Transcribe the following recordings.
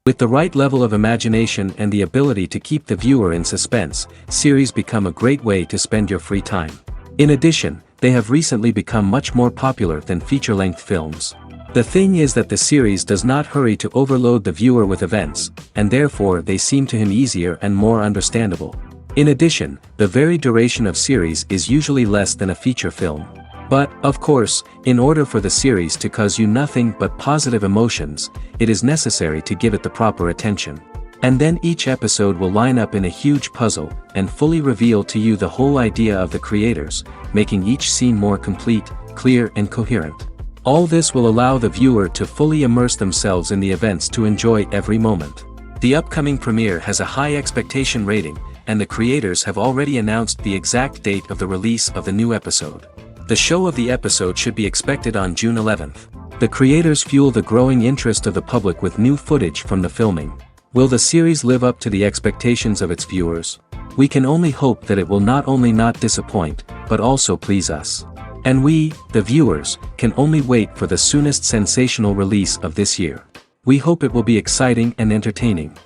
With the right level of imagination and the ability to keep the viewer in suspense, series become a great way to spend your free time. In addition, they have recently become much more popular than feature-length films. The thing is that the series does not hurry to overload the viewer with events, and therefore they seem to him easier and more understandable. In addition, the very duration of series is usually less than a feature film. But, of course, in order for the series to cause you nothing but positive emotions, it is necessary to give it the proper attention. And then each episode will line up in a huge puzzle, and fully reveal to you the whole idea of the creators, making each scene more complete, clear and coherent. All this will allow the viewer to fully immerse themselves in the events to enjoy every moment. The upcoming premiere has a high expectation rating, and the creators have already announced the exact date of the release of the new episode. The show of the episode should be expected on June 11th. The creators fuel the growing interest of the public with new footage from the filming. Will the series live up to the expectations of its viewers? We can only hope that it will not only not disappoint, but also please us. And we, the viewers, can only wait for the soonest sensational release of this year. We hope it will be exciting and entertaining.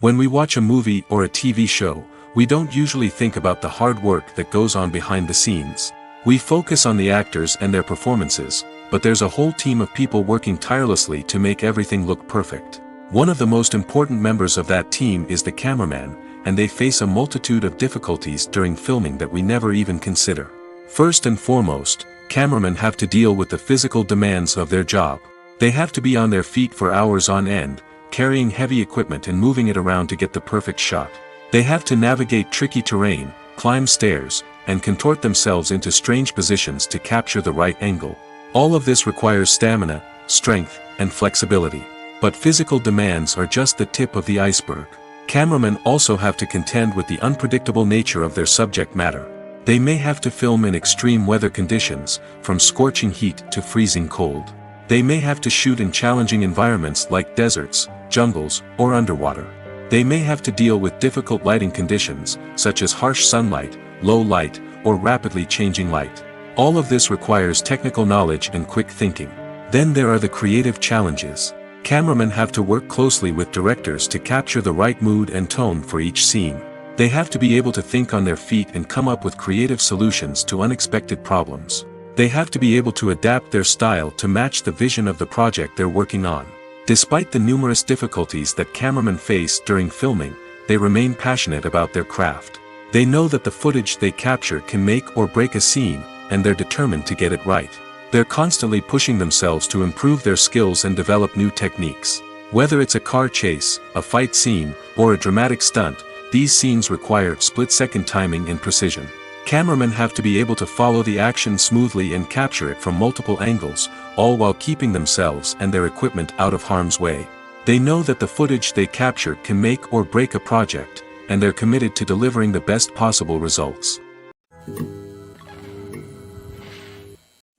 When we watch a movie or a TV show, we don't usually think about the hard work that goes on behind the scenes. We focus on the actors and their performances, but there's a whole team of people working tirelessly to make everything look perfect. One of the most important members of that team is the cameraman, and they face a multitude of difficulties during filming that we never even consider. First and foremost, cameramen have to deal with the physical demands of their job. They have to be on their feet for hours on end, carrying heavy equipment and moving it around to get the perfect shot. They have to navigate tricky terrain, climb stairs, and contort themselves into strange positions to capture the right angle. All of this requires stamina, strength, and flexibility. But physical demands are just the tip of the iceberg. Cameramen also have to contend with the unpredictable nature of their subject matter. They may have to film in extreme weather conditions, from scorching heat to freezing cold. They may have to shoot in challenging environments like deserts, jungles, or underwater. They may have to deal with difficult lighting conditions, such as harsh sunlight, low light, or rapidly changing light. All of this requires technical knowledge and quick thinking. Then there are the creative challenges. Cameramen have to work closely with directors to capture the right mood and tone for each scene. They have to be able to think on their feet and come up with creative solutions to unexpected problems. They have to be able to adapt their style to match the vision of the project they're working on. Despite the numerous difficulties that cameramen face during filming, they remain passionate about their craft. They know that the footage they capture can make or break a scene, and they're determined to get it right. They're constantly pushing themselves to improve their skills and develop new techniques. Whether it's a car chase, a fight scene, or a dramatic stunt, these scenes require split-second timing and precision. Cameramen have to be able to follow the action smoothly and capture it from multiple angles, all while keeping themselves and their equipment out of harm's way. They know that the footage they capture can make or break a project, and they're committed to delivering the best possible results.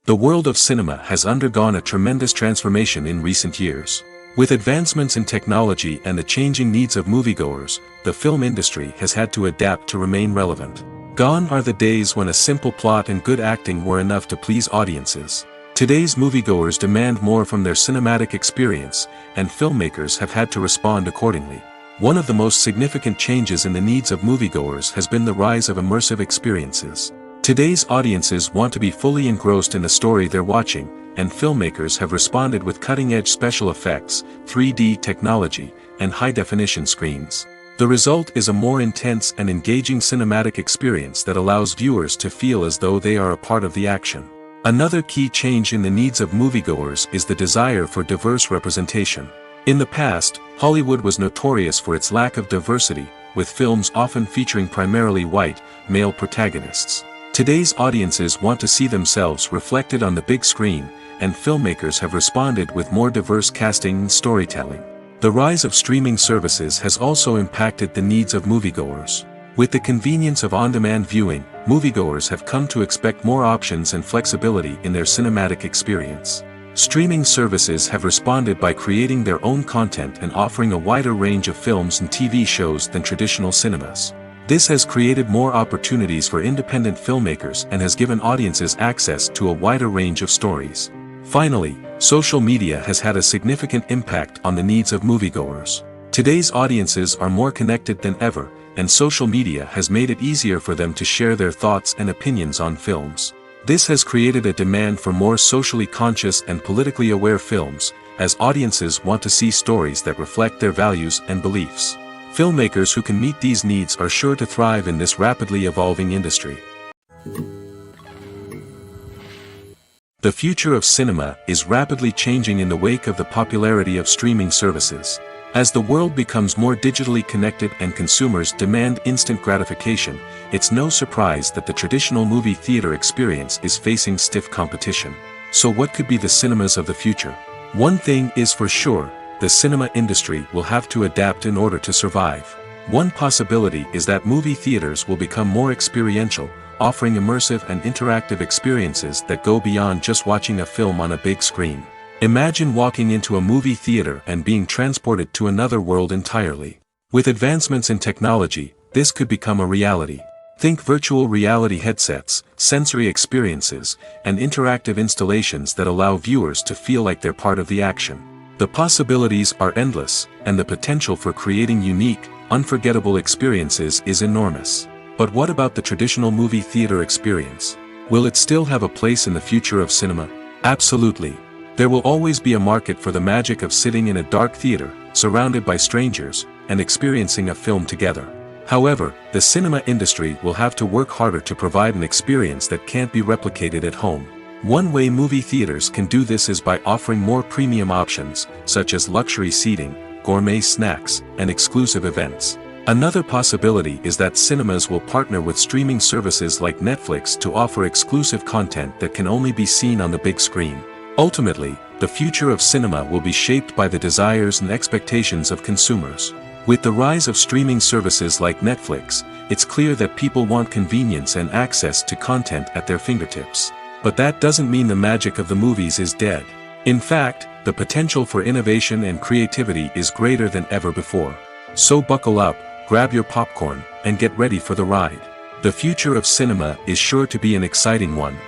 The world of cinema has undergone a tremendous transformation in recent years. With advancements in technology and the changing needs of moviegoers, the film industry has had to adapt to remain relevant. Gone are the days when a simple plot and good acting were enough to please audiences. Today's moviegoers demand more from their cinematic experience, and filmmakers have had to respond accordingly. One of the most significant changes in the needs of moviegoers has been the rise of immersive experiences. Today's audiences want to be fully engrossed in the story they're watching, and filmmakers have responded with cutting-edge special effects, 3D technology, and high-definition screens. The result is a more intense and engaging cinematic experience that allows viewers to feel as though they are a part of the action. Another key change in the needs of moviegoers is the desire for diverse representation. In the past, Hollywood was notorious for its lack of diversity, with films often featuring primarily white, male protagonists. Today's audiences want to see themselves reflected on the big screen, and filmmakers have responded with more diverse casting and storytelling. The rise of streaming services has also impacted the needs of moviegoers. With the convenience of on-demand viewing, moviegoers have come to expect more options and flexibility in their cinematic experience. Streaming services have responded by creating their own content and offering a wider range of films and TV shows than traditional cinemas. This has created more opportunities for independent filmmakers and has given audiences access to a wider range of stories. Finally, social media has had a significant impact on the needs of moviegoers. Today's audiences are more connected than ever, and social media has made it easier for them to share their thoughts and opinions on films. This has created a demand for more socially conscious and politically aware films, as audiences want to see stories that reflect their values and beliefs. Filmmakers who can meet these needs are sure to thrive in this rapidly evolving industry. The future of cinema is rapidly changing in the wake of the popularity of streaming services. As the world becomes more digitally connected and consumers demand instant gratification, it's no surprise that the traditional movie theater experience is facing stiff competition. So what could be the cinemas of the future? One thing is for sure, the cinema industry will have to adapt in order to survive. One possibility is that movie theaters will become more experiential, offering immersive and interactive experiences that go beyond just watching a film on a big screen. Imagine walking into a movie theater and being transported to another world entirely. With advancements in technology, this could become a reality. Think virtual reality headsets, sensory experiences, and interactive installations that allow viewers to feel like they're part of the action. The possibilities are endless, and the potential for creating unique, unforgettable experiences is enormous. But what about the traditional movie theater experience? Will it still have a place in the future of cinema? Absolutely. There will always be a market for the magic of sitting in a dark theater, surrounded by strangers, and experiencing a film together. However, the cinema industry will have to work harder to provide an experience that can't be replicated at home. One way movie theaters can do this is by offering more premium options, such as luxury seating, gourmet snacks, and exclusive events. Another possibility is that cinemas will partner with streaming services like Netflix to offer exclusive content that can only be seen on the big screen. Ultimately, the future of cinema will be shaped by the desires and expectations of consumers. With the rise of streaming services like Netflix, it's clear that people want convenience and access to content at their fingertips. But that doesn't mean the magic of the movies is dead. In fact, the potential for innovation and creativity is greater than ever before. So buckle up, grab your popcorn, and get ready for the ride. The future of cinema is sure to be an exciting one.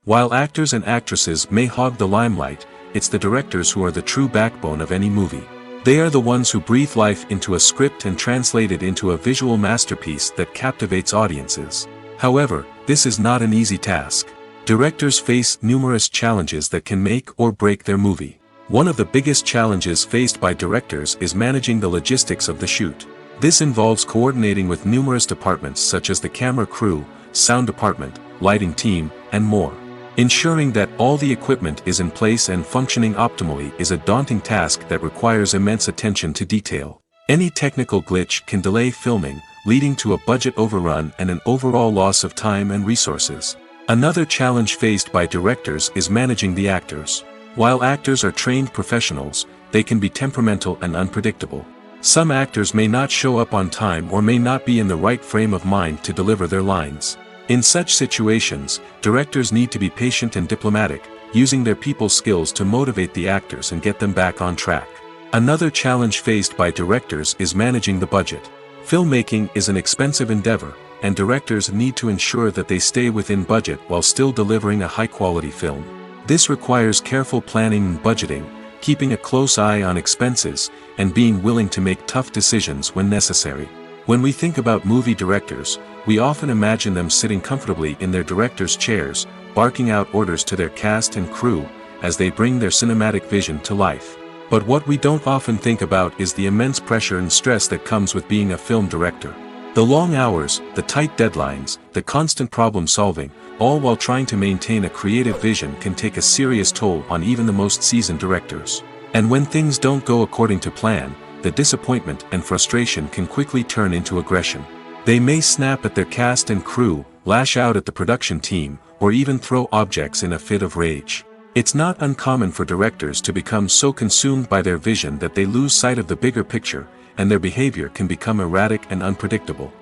While actors and actresses may hog the limelight, it's the directors who are the true backbone of any movie. They are the ones who breathe life into a script and translate it into a visual masterpiece that captivates audiences. However, this is not an easy task. Directors face numerous challenges that can make or break their movie. One of the biggest challenges faced by directors is managing the logistics of the shoot. This involves coordinating with numerous departments such as the camera crew, sound department, lighting team, and more. Ensuring that all the equipment is in place and functioning optimally is a daunting task that requires immense attention to detail. Any technical glitch can delay filming, leading to a budget overrun and an overall loss of time and resources. Another challenge faced by directors is managing the actors. While actors are trained professionals, they can be temperamental and unpredictable. Some actors may not show up on time or may not be in the right frame of mind to deliver their lines. In such situations, directors need to be patient and diplomatic, using their people skills to motivate the actors and get them back on track. Another challenge faced by directors is managing the budget. Filmmaking is an expensive endeavor, and directors need to ensure that they stay within budget while still delivering a high-quality film. This requires careful planning and budgeting, keeping a close eye on expenses, and being willing to make tough decisions when necessary. When we think about movie directors, we often imagine them sitting comfortably in their director's chairs, barking out orders to their cast and crew, as they bring their cinematic vision to life. But what we don't often think about is the immense pressure and stress that comes with being a film director. The long hours, the tight deadlines, the constant problem solving, all while trying to maintain a creative vision can take a serious toll on even the most seasoned directors. And when things don't go according to plan, the disappointment and frustration can quickly turn into aggression. They may snap at their cast and crew, lash out at the production team, or even throw objects in a fit of rage. It's not uncommon for directors to become so consumed by their vision that they lose sight of the bigger picture, and their behavior can become erratic and unpredictable.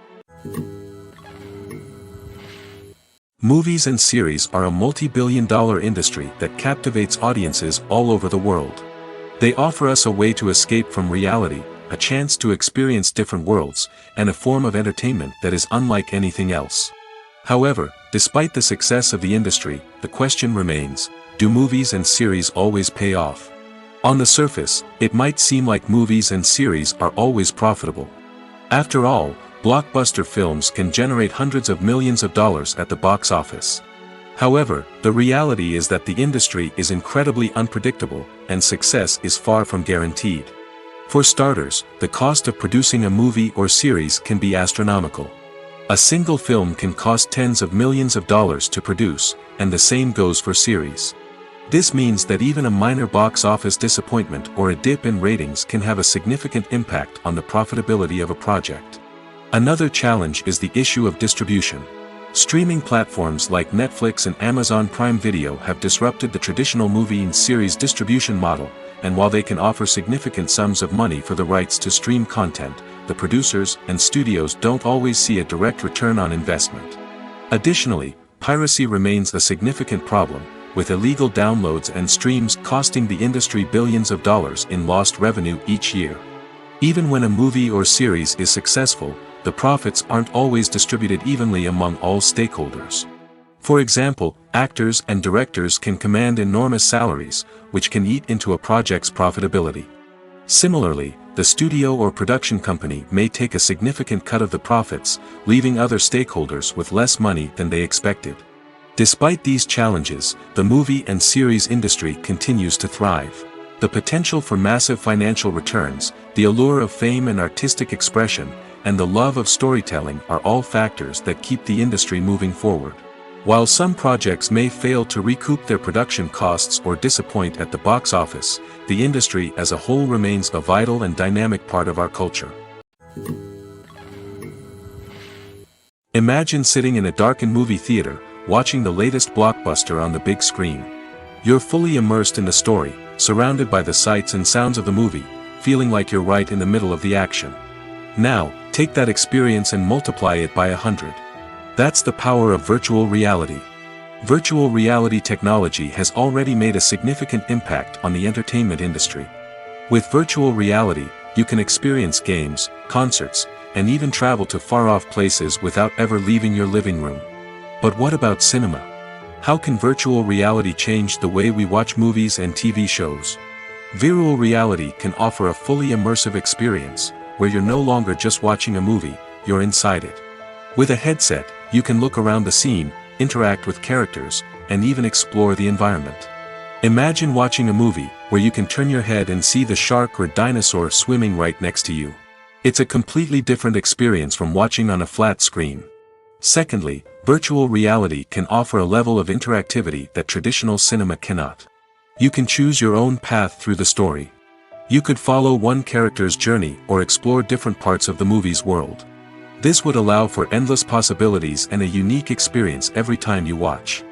Movies and series are a multi-billion-dollar industry that captivates audiences all over the world. They offer us a way to escape from reality, a chance to experience different worlds, and a form of entertainment that is unlike anything else. However, despite the success of the industry, the question remains, do movies and series always pay off? On the surface, it might seem like movies and series are always profitable. After all, blockbuster films can generate hundreds of millions of dollars at the box office. However, the reality is that the industry is incredibly unpredictable, and success is far from guaranteed. For starters, the cost of producing a movie or series can be astronomical. A single film can cost tens of millions of dollars to produce, and the same goes for series. This means that even a minor box office disappointment or a dip in ratings can have a significant impact on the profitability of a project. Another challenge is the issue of distribution. Streaming platforms like Netflix and Amazon Prime Video have disrupted the traditional movie and series distribution model, and while they can offer significant sums of money for the rights to stream content, the producers and studios don't always see a direct return on investment. Additionally, piracy remains a significant problem, with illegal downloads and streams costing the industry billions of dollars in lost revenue each year. Even when a movie or series is successful, the profits aren't always distributed evenly among all stakeholders. For example, actors and directors can command enormous salaries, which can eat into a project's profitability. Similarly, the studio or production company may take a significant cut of the profits, leaving other stakeholders with less money than they expected. Despite these challenges, the movie and series industry continues to thrive. The potential for massive financial returns, the allure of fame and artistic expression, and the love of storytelling are all factors that keep the industry moving forward. While some projects may fail to recoup their production costs or disappoint at the box office, the industry as a whole remains a vital and dynamic part of our culture. Imagine sitting in a darkened movie theater, watching the latest blockbuster on the big screen. You're fully immersed in the story, surrounded by the sights and sounds of the movie, feeling like you're right in the middle of the action. Now, take that experience and multiply it by 100. That's the power of virtual reality. Virtual reality technology has already made a significant impact on the entertainment industry. With virtual reality, you can experience games, concerts, and even travel to far-off places without ever leaving your living room. But what about cinema? How can virtual reality change the way we watch movies and TV shows? Virtual reality can offer a fully immersive experience, where you're no longer just watching a movie, you're inside it. With a headset, you can look around the scene, interact with characters, and even explore the environment. Imagine watching a movie, where you can turn your head and see the shark or dinosaur swimming right next to you. It's a completely different experience from watching on a flat screen. Secondly, virtual reality can offer a level of interactivity that traditional cinema cannot. You can choose your own path through the story. You could follow one character's journey or explore different parts of the movie's world. This would allow for endless possibilities and a unique experience every time you watch.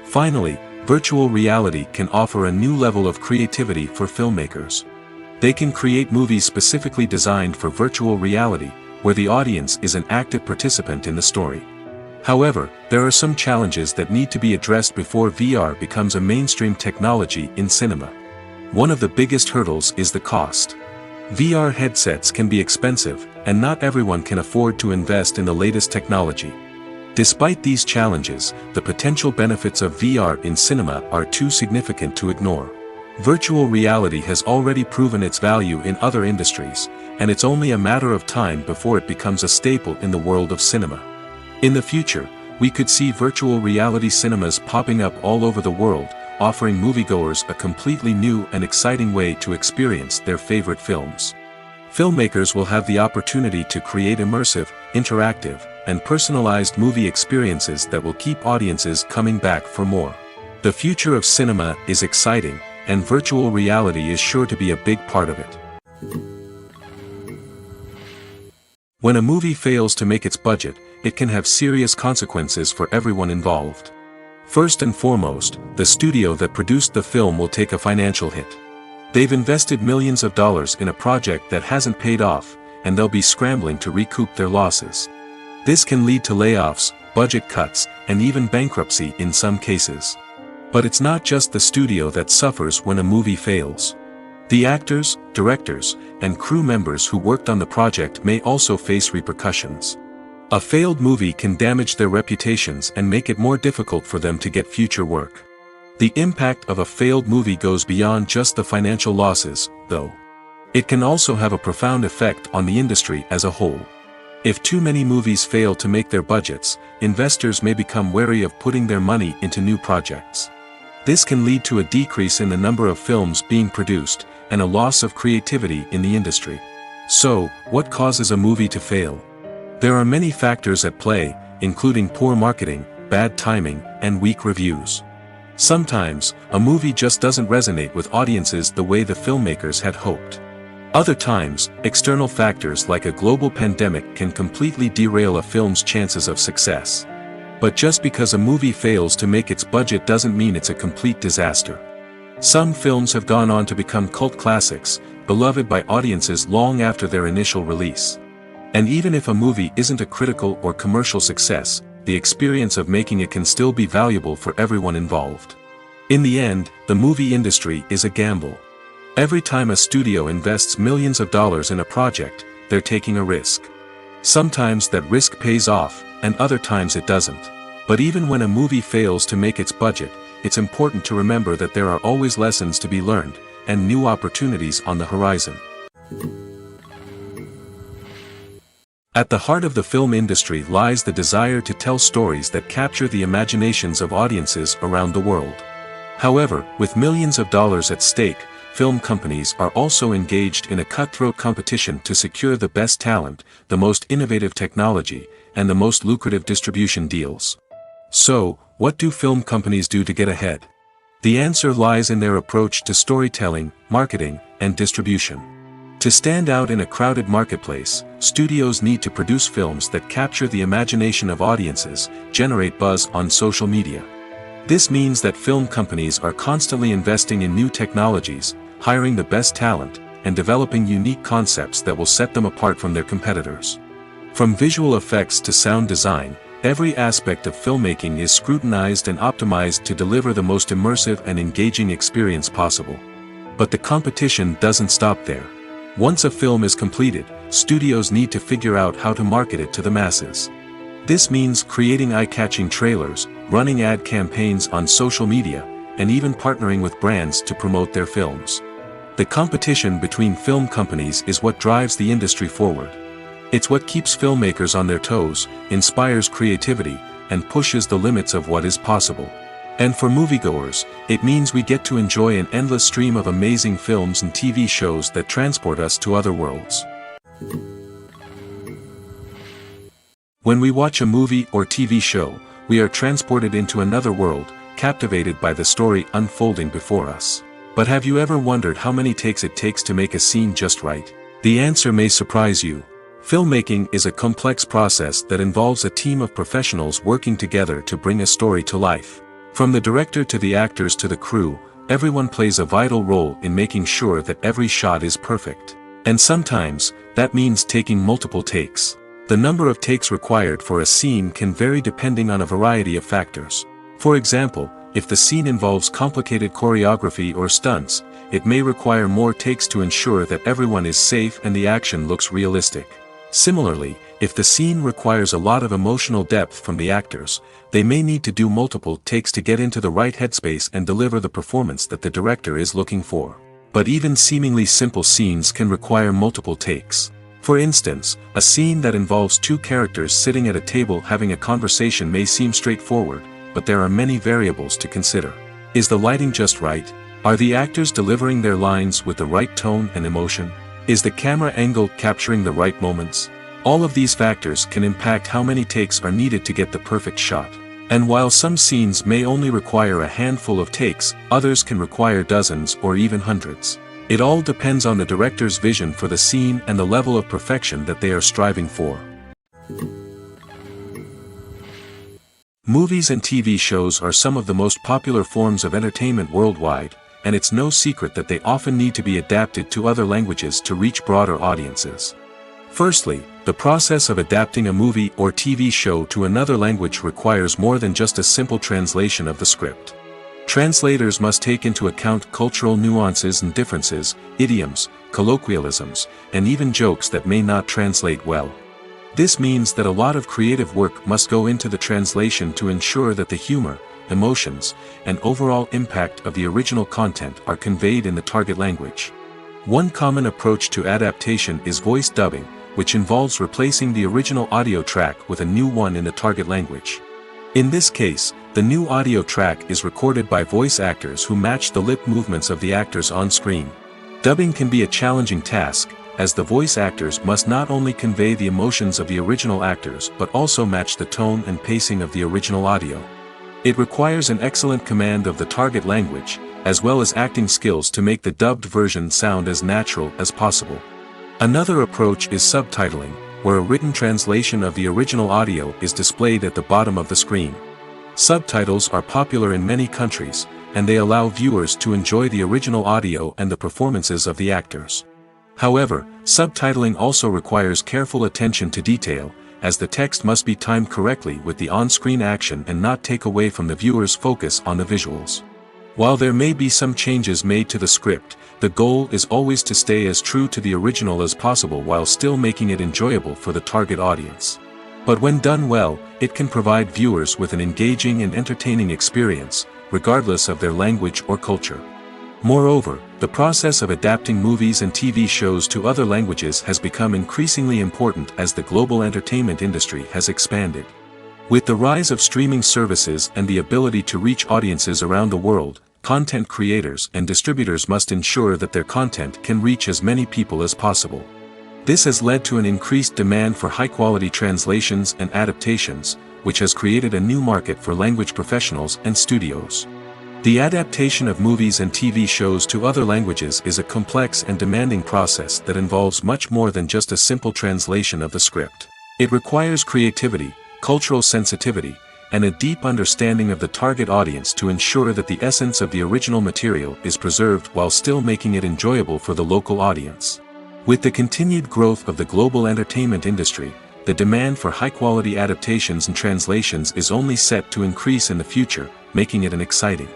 Finally, virtual reality can offer a new level of creativity for filmmakers. They can create movies specifically designed for virtual reality, where the audience is an active participant in the story. However, there are some challenges that need to be addressed before VR becomes a mainstream technology in cinema. One of the biggest hurdles is the cost. VR headsets can be expensive, and not everyone can afford to invest in the latest technology. Despite these challenges, the potential benefits of VR in cinema are too significant to ignore. Virtual reality has already proven its value in other industries, and it's only a matter of time before it becomes a staple in the world of cinema. In the future, we could see virtual reality cinemas popping up all over the world, offering moviegoers a completely new and exciting way to experience their favorite films. Filmmakers will have the opportunity to create immersive, interactive, and personalized movie experiences that will keep audiences coming back for more. The future of cinema is exciting, and virtual reality is sure to be a big part of it. When a movie fails to make its budget, it can have serious consequences for everyone involved. First and foremost, the studio that produced the film will take a financial hit. They've invested millions of dollars in a project that hasn't paid off, and they'll be scrambling to recoup their losses. This can lead to layoffs, budget cuts, and even bankruptcy in some cases. But it's not just the studio that suffers when a movie fails. The actors, directors, and crew members who worked on the project may also face repercussions. A failed movie can damage their reputations and make it more difficult for them to get future work. The impact of a failed movie goes beyond just the financial losses, though. It can also have a profound effect on the industry as a whole. If too many movies fail to make their budgets, investors may become wary of putting their money into new projects. This can lead to a decrease in the number of films being produced, and a loss of creativity in the industry. So, what causes a movie to fail? There are many factors at play, including poor marketing, bad timing, and weak reviews. Sometimes, a movie just doesn't resonate with audiences the way the filmmakers had hoped. Other times, external factors like a global pandemic can completely derail a film's chances of success. But just because a movie fails to make its budget doesn't mean it's a complete disaster. Some films have gone on to become cult classics, beloved by audiences long after their initial release. And even if a movie isn't a critical or commercial success, the experience of making it can still be valuable for everyone involved. In the end, the movie industry is a gamble. Every time a studio invests millions of dollars in a project, they're taking a risk. Sometimes that risk pays off, and other times it doesn't. But even when a movie fails to make its budget, it's important to remember that there are always lessons to be learned, and new opportunities on the horizon. At the heart of the film industry lies the desire to tell stories that capture the imaginations of audiences around the world. However, with millions of dollars at stake, film companies are also engaged in a cutthroat competition to secure the best talent, the most innovative technology, and the most lucrative distribution deals. So, what do film companies do to get ahead? The answer lies in their approach to storytelling, marketing, and distribution. To stand out in a crowded marketplace, studios need to produce films that capture the imagination of audiences, generate buzz on social media. This means that film companies are constantly investing in new technologies, hiring the best talent, and developing unique concepts that will set them apart from their competitors. From visual effects to sound design, every aspect of filmmaking is scrutinized and optimized to deliver the most immersive and engaging experience possible. But the competition doesn't stop there. Once a film is completed, studios need to figure out how to market it to the masses. This means creating eye-catching trailers, running ad campaigns on social media, and even partnering with brands to promote their films. The competition between film companies is what drives the industry forward. It's what keeps filmmakers on their toes, inspires creativity, and pushes the limits of what is possible. And for moviegoers, it means we get to enjoy an endless stream of amazing films and TV shows that transport us to other worlds. When we watch a movie or TV show, we are transported into another world, captivated by the story unfolding before us. But have you ever wondered how many takes it takes to make a scene just right? The answer may surprise you. Filmmaking is a complex process that involves a team of professionals working together to bring a story to life. From the director to the actors to the crew, everyone plays a vital role in making sure that every shot is perfect. And sometimes, that means taking multiple takes. The number of takes required for a scene can vary depending on a variety of factors. For example, if the scene involves complicated choreography or stunts, it may require more takes to ensure that everyone is safe and the action looks realistic. Similarly, if the scene requires a lot of emotional depth from the actors, they may need to do multiple takes to get into the right headspace and deliver the performance that the director is looking for. But even seemingly simple scenes can require multiple takes. For instance, a scene that involves two characters sitting at a table having a conversation may seem straightforward, but there are many variables to consider. Is the lighting just right? Are the actors delivering their lines with the right tone and emotion? Is the camera angle capturing the right moments? All of these factors can impact how many takes are needed to get the perfect shot. And while some scenes may only require a handful of takes, others can require dozens or even hundreds. It all depends on the director's vision for the scene and the level of perfection that they are striving for. Movies and TV shows are some of the most popular forms of entertainment worldwide, and it's no secret that they often need to be adapted to other languages to reach broader audiences. Firstly, the process of adapting a movie or TV show to another language requires more than just a simple translation of the script. Translators must take into account cultural nuances and differences, idioms, colloquialisms, and even jokes that may not translate well. This means that a lot of creative work must go into the translation to ensure that the humor, emotions, and overall impact of the original content are conveyed in the target language. One common approach to adaptation is voice dubbing, which involves replacing the original audio track with a new one in the target language. In this case, the new audio track is recorded by voice actors who match the lip movements of the actors on screen. Dubbing can be a challenging task, as the voice actors must not only convey the emotions of the original actors but also match the tone and pacing of the original audio. It requires an excellent command of the target language, as well as acting skills to make the dubbed version sound as natural as possible. Another approach is subtitling, where a written translation of the original audio is displayed at the bottom of the screen. Subtitles are popular in many countries, and they allow viewers to enjoy the original audio and the performances of the actors. However, subtitling also requires careful attention to detail, as the text must be timed correctly with the on-screen action and not take away from the viewer's focus on the visuals. While there may be some changes made to the script, the goal is always to stay as true to the original as possible while still making it enjoyable for the target audience. But when done well, it can provide viewers with an engaging and entertaining experience, regardless of their language or culture. Moreover, the process of adapting movies and TV shows to other languages has become increasingly important as the global entertainment industry has expanded. With the rise of streaming services and the ability to reach audiences around the world, content creators and distributors must ensure that their content can reach as many people as possible. This has led to an increased demand for high-quality translations and adaptations, which has created a new market for language professionals and studios. The adaptation of movies and TV shows to other languages is a complex and demanding process that involves much more than just a simple translation of the script. It requires creativity, cultural sensitivity, and a deep understanding of the target audience to ensure that the essence of the original material is preserved while still making it enjoyable for the local audience. With the continued growth of the global entertainment industry, the demand for high-quality adaptations and translations is only set to increase in the future, making it exciting.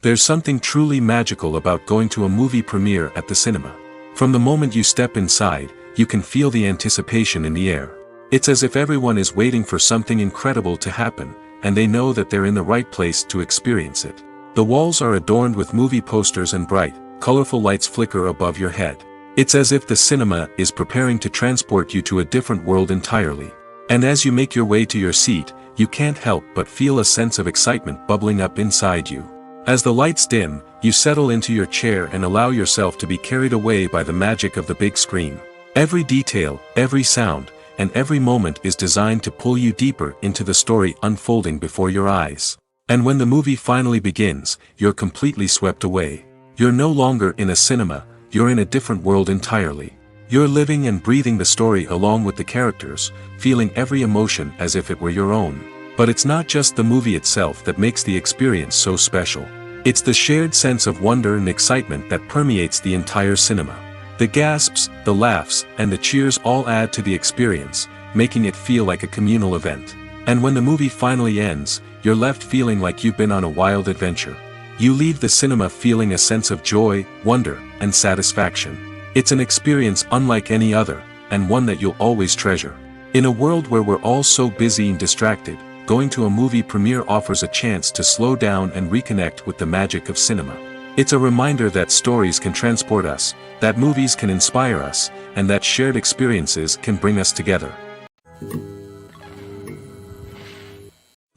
There's something truly magical about going to a movie premiere at the cinema. From the moment you step inside, you can feel the anticipation in the air. It's as if everyone is waiting for something incredible to happen, and they know that they're in the right place to experience it. The walls are adorned with movie posters and bright, colorful lights flicker above your head. It's as if the cinema is preparing to transport you to a different world entirely. And as you make your way to your seat, you can't help but feel a sense of excitement bubbling up inside you. As the lights dim, you settle into your chair and allow yourself to be carried away by the magic of the big screen. Every detail, every sound, and every moment is designed to pull you deeper into the story unfolding before your eyes. And when the movie finally begins, you're completely swept away. You're no longer in a cinema, you're in a different world entirely. You're living and breathing the story along with the characters, feeling every emotion as if it were your own. But it's not just the movie itself that makes the experience so special. It's the shared sense of wonder and excitement that permeates the entire cinema. The gasps, the laughs, and the cheers all add to the experience, making it feel like a communal event. And when the movie finally ends, you're left feeling like you've been on a wild adventure. You leave the cinema feeling a sense of joy, wonder, and satisfaction. It's an experience unlike any other, and one that you'll always treasure. In a world where we're all so busy and distracted, going to a movie premiere offers a chance to slow down and reconnect with the magic of cinema. It's a reminder that stories can transport us, that movies can inspire us, and that shared experiences can bring us together.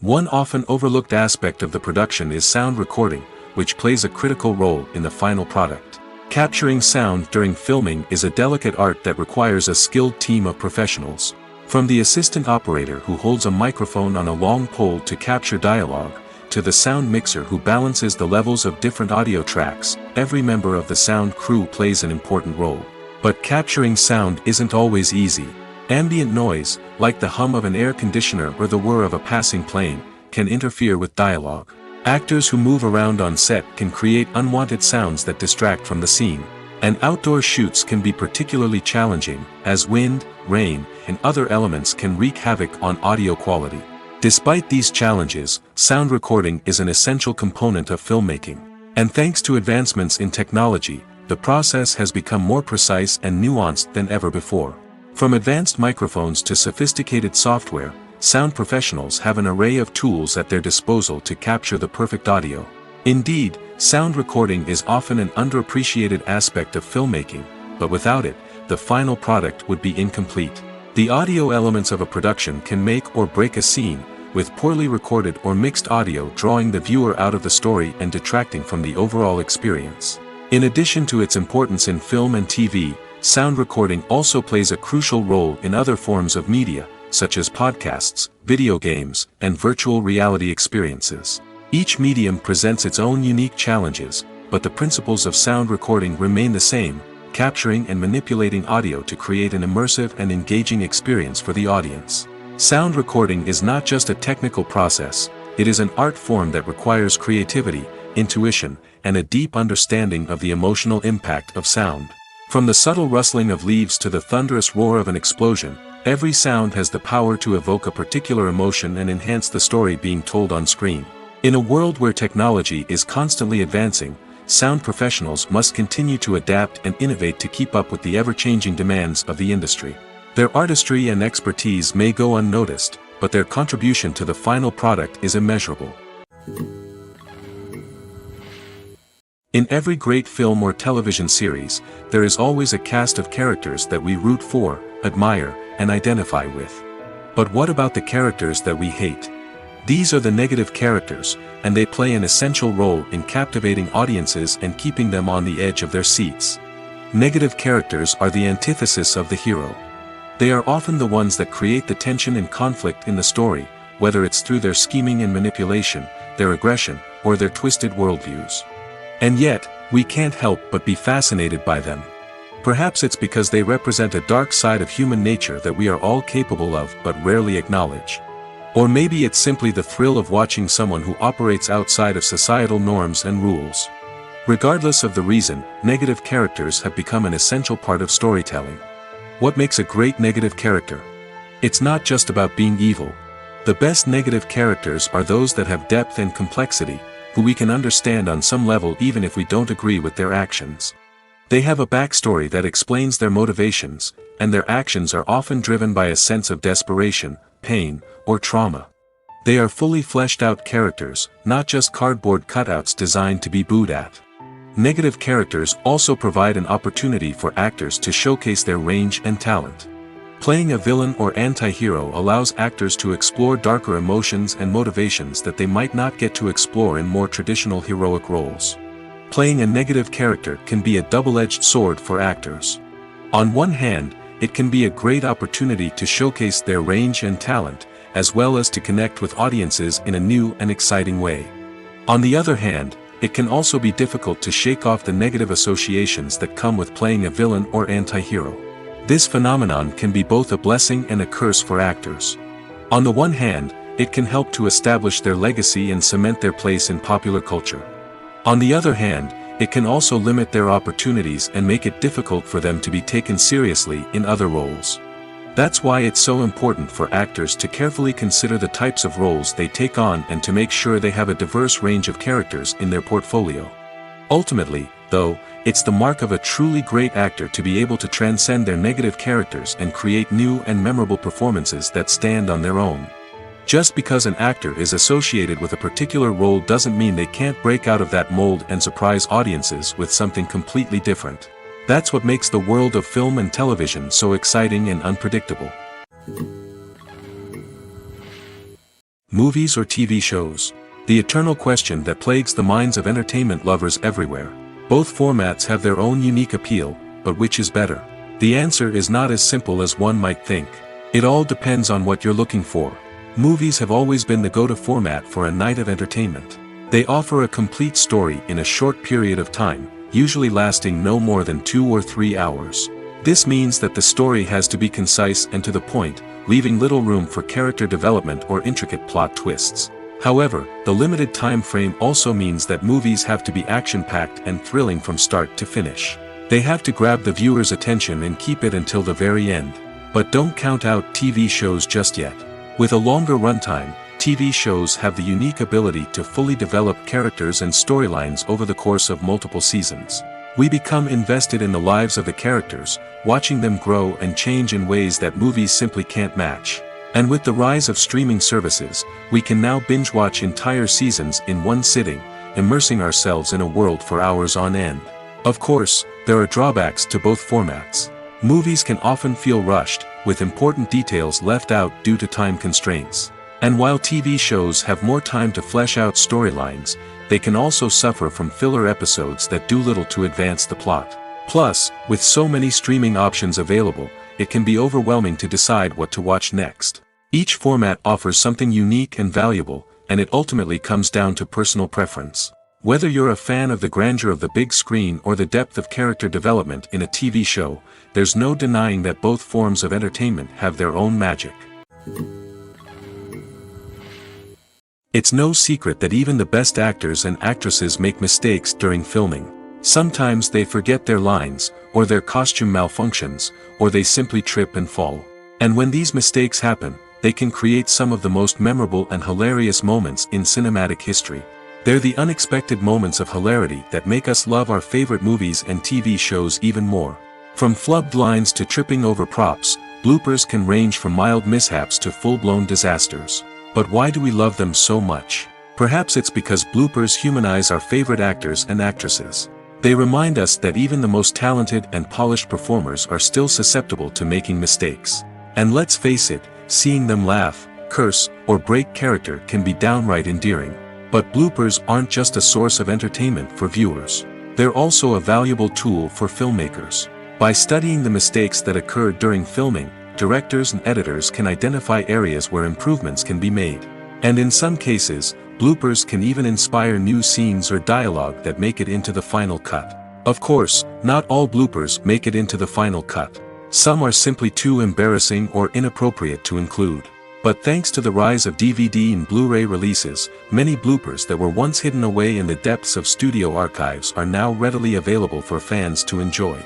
One often overlooked aspect of the production is sound recording, which plays a critical role in the final product. Capturing sound during filming is a delicate art that requires a skilled team of professionals. From the assistant operator who holds a microphone on a long pole to capture dialogue, to the sound mixer who balances the levels of different audio tracks, every member of the sound crew plays an important role. But capturing sound isn't always easy. Ambient noise, like the hum of an air conditioner or the whir of a passing plane, can interfere with dialogue. Actors who move around on set can create unwanted sounds that distract from the scene. And outdoor shoots can be particularly challenging, as wind, rain, and other elements can wreak havoc on audio quality. Despite these challenges, sound recording is an essential component of filmmaking. And thanks to advancements in technology, the process has become more precise and nuanced than ever before. From advanced microphones to sophisticated software, sound professionals have an array of tools at their disposal to capture the perfect audio. Indeed, sound recording is often an underappreciated aspect of filmmaking, but without it, the final product would be incomplete. The audio elements of a production can make or break a scene, with poorly recorded or mixed audio drawing the viewer out of the story and detracting from the overall experience. In addition to its importance in film and TV, sound recording also plays a crucial role in other forms of media, such as podcasts, video games, and virtual reality experiences. Each medium presents its own unique challenges, but the principles of sound recording remain the same, capturing and manipulating audio to create an immersive and engaging experience for the audience. Sound recording is not just a technical process, it is an art form that requires creativity, intuition, and a deep understanding of the emotional impact of sound. From the subtle rustling of leaves to the thunderous roar of an explosion, every sound has the power to evoke a particular emotion and enhance the story being told on screen. In a world where technology is constantly advancing, sound professionals must continue to adapt and innovate to keep up with the ever-changing demands of the industry. Their artistry and expertise may go unnoticed, but their contribution to the final product is immeasurable. In every great film or television series, there is always a cast of characters that we root for, admire, and identify with. But what about the characters that we hate? These are the negative characters, and they play an essential role in captivating audiences and keeping them on the edge of their seats. Negative characters are the antithesis of the hero. They are often the ones that create the tension and conflict in the story, whether it's through their scheming and manipulation, their aggression, or their twisted worldviews. And yet, we can't help but be fascinated by them. Perhaps it's because they represent a dark side of human nature that we are all capable of but rarely acknowledge. Or maybe it's simply the thrill of watching someone who operates outside of societal norms and rules. Regardless of the reason, negative characters have become an essential part of storytelling. What makes a great negative character? It's not just about being evil. The best negative characters are those that have depth and complexity, who we can understand on some level even if we don't agree with their actions. They have a backstory that explains their motivations, and their actions are often driven by a sense of desperation, pain, or trauma. They are fully fleshed out characters, not just cardboard cutouts designed to be booed at. Negative characters also provide an opportunity for actors to showcase their range and talent. Playing a villain or anti-hero allows actors to explore darker emotions and motivations that they might not get to explore in more traditional heroic roles. Playing a negative character can be a double-edged sword for actors. On one hand, it can be a great opportunity to showcase their range and talent, as well as to connect with audiences in a new and exciting way. On the other hand, it can also be difficult to shake off the negative associations that come with playing a villain or anti-hero. This phenomenon can be both a blessing and a curse for actors. On the one hand, it can help to establish their legacy and cement their place in popular culture. On the other hand, it can also limit their opportunities and make it difficult for them to be taken seriously in other roles. That's why it's so important for actors to carefully consider the types of roles they take on and to make sure they have a diverse range of characters in their portfolio. Ultimately, though, it's the mark of a truly great actor to be able to transcend their negative characters and create new and memorable performances that stand on their own. Just because an actor is associated with a particular role doesn't mean they can't break out of that mold and surprise audiences with something completely different. That's what makes the world of film and television so exciting and unpredictable. Movies or TV shows? The eternal question that plagues the minds of entertainment lovers everywhere. Both formats have their own unique appeal, but which is better? The answer is not as simple as one might think. It all depends on what you're looking for. Movies have always been the go-to format for a night of entertainment. They offer a complete story in a short period of time, usually lasting no more than 2 or 3 hours. This means that the story has to be concise and to the point, leaving little room for character development or intricate plot twists. However, the limited time frame also means that movies have to be action-packed and thrilling from start to finish. They have to grab the viewer's attention and keep it until the very end. But don't count out TV shows just yet. With a longer runtime, TV shows have the unique ability to fully develop characters and storylines over the course of multiple seasons. We become invested in the lives of the characters, watching them grow and change in ways that movies simply can't match. And with the rise of streaming services, we can now binge-watch entire seasons in one sitting, immersing ourselves in a world for hours on end. Of course, there are drawbacks to both formats. Movies can often feel rushed, with important details left out due to time constraints. And while TV shows have more time to flesh out storylines, they can also suffer from filler episodes that do little to advance the plot. Plus, with so many streaming options available, it can be overwhelming to decide what to watch next. Each format offers something unique and valuable, and it ultimately comes down to personal preference. Whether you're a fan of the grandeur of the big screen or the depth of character development in a TV show, there's no denying that both forms of entertainment have their own magic. It's no secret that even the best actors and actresses make mistakes during filming. Sometimes they forget their lines, or their costume malfunctions, or they simply trip and fall. And when these mistakes happen, they can create some of the most memorable and hilarious moments in cinematic history. They're the unexpected moments of hilarity that make us love our favorite movies and TV shows even more. From flubbed lines to tripping over props, bloopers can range from mild mishaps to full-blown disasters. But why do we love them so much? Perhaps it's because bloopers humanize our favorite actors and actresses. They remind us that even the most talented and polished performers are still susceptible to making mistakes. And let's face it, seeing them laugh, curse, or break character can be downright endearing. But bloopers aren't just a source of entertainment for viewers. They're also a valuable tool for filmmakers. By studying the mistakes that occurred during filming, directors and editors can identify areas where improvements can be made. And in some cases, bloopers can even inspire new scenes or dialogue that make it into the final cut. Of course, not all bloopers make it into the final cut. Some are simply too embarrassing or inappropriate to include. But thanks to the rise of DVD and Blu-ray releases, many bloopers that were once hidden away in the depths of studio archives are now readily available for fans to enjoy.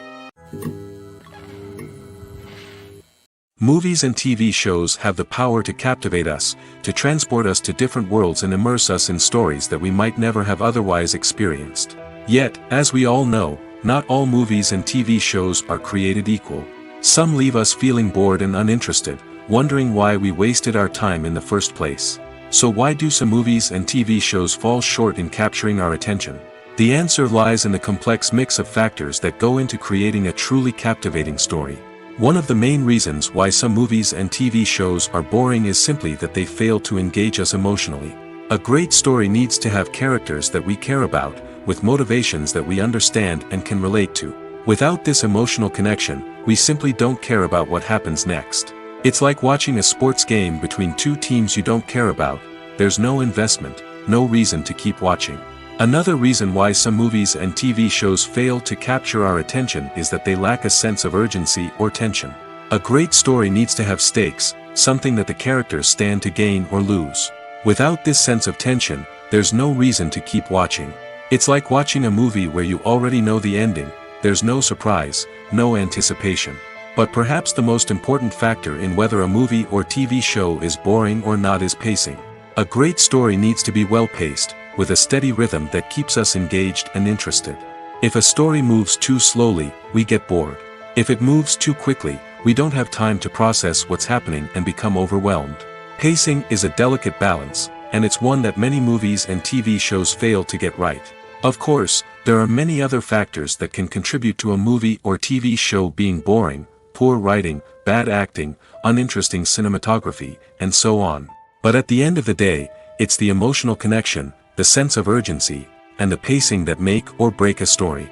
Movies and TV shows have the power to captivate us, to transport us to different worlds and immerse us in stories that we might never have otherwise experienced. Yet, as we all know, not all movies and TV shows are created equal. Some leave us feeling bored and uninterested, wondering why we wasted our time in the first place. So why do some movies and TV shows fall short in capturing our attention? The answer lies in the complex mix of factors that go into creating a truly captivating story. One of the main reasons why some movies and TV shows are boring is simply that they fail to engage us emotionally. A great story needs to have characters that we care about, with motivations that we understand and can relate to. Without this emotional connection, we simply don't care about what happens next. It's like watching a sports game between two teams you don't care about. There's no investment, no reason to keep watching. Another reason why some movies and TV shows fail to capture our attention is that they lack a sense of urgency or tension. A great story needs to have stakes, something that the characters stand to gain or lose. Without this sense of tension, there's no reason to keep watching. It's like watching a movie where you already know the ending. There's no surprise, no anticipation. But perhaps the most important factor in whether a movie or TV show is boring or not is pacing. A great story needs to be well-paced, with a steady rhythm that keeps us engaged and interested. If a story moves too slowly, we get bored. If it moves too quickly, we don't have time to process what's happening and become overwhelmed. Pacing is a delicate balance, and it's one that many movies and TV shows fail to get right. Of course, there are many other factors that can contribute to a movie or TV show being boring: poor writing, bad acting, uninteresting cinematography, and so on. But at the end of the day, it's the emotional connection, the sense of urgency, and the pacing that make or break a story.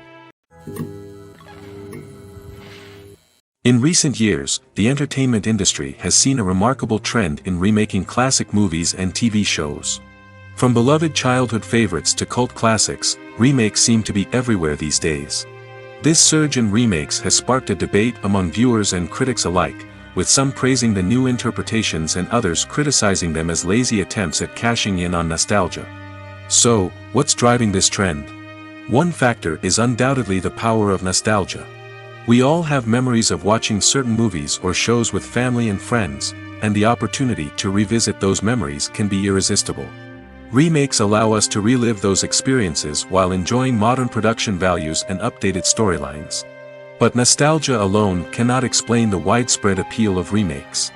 In recent years, the entertainment industry has seen a remarkable trend in remaking classic movies and TV shows. From beloved childhood favorites to cult classics, remakes seem to be everywhere these days. This surge in remakes has sparked a debate among viewers and critics alike, with some praising the new interpretations and others criticizing them as lazy attempts at cashing in on nostalgia. So, what's driving this trend? One factor is undoubtedly the power of nostalgia. We all have memories of watching certain movies or shows with family and friends, and the opportunity to revisit those memories can be irresistible. Remakes allow us to relive those experiences while enjoying modern production values and updated storylines. But nostalgia alone cannot explain the widespread appeal of remakes.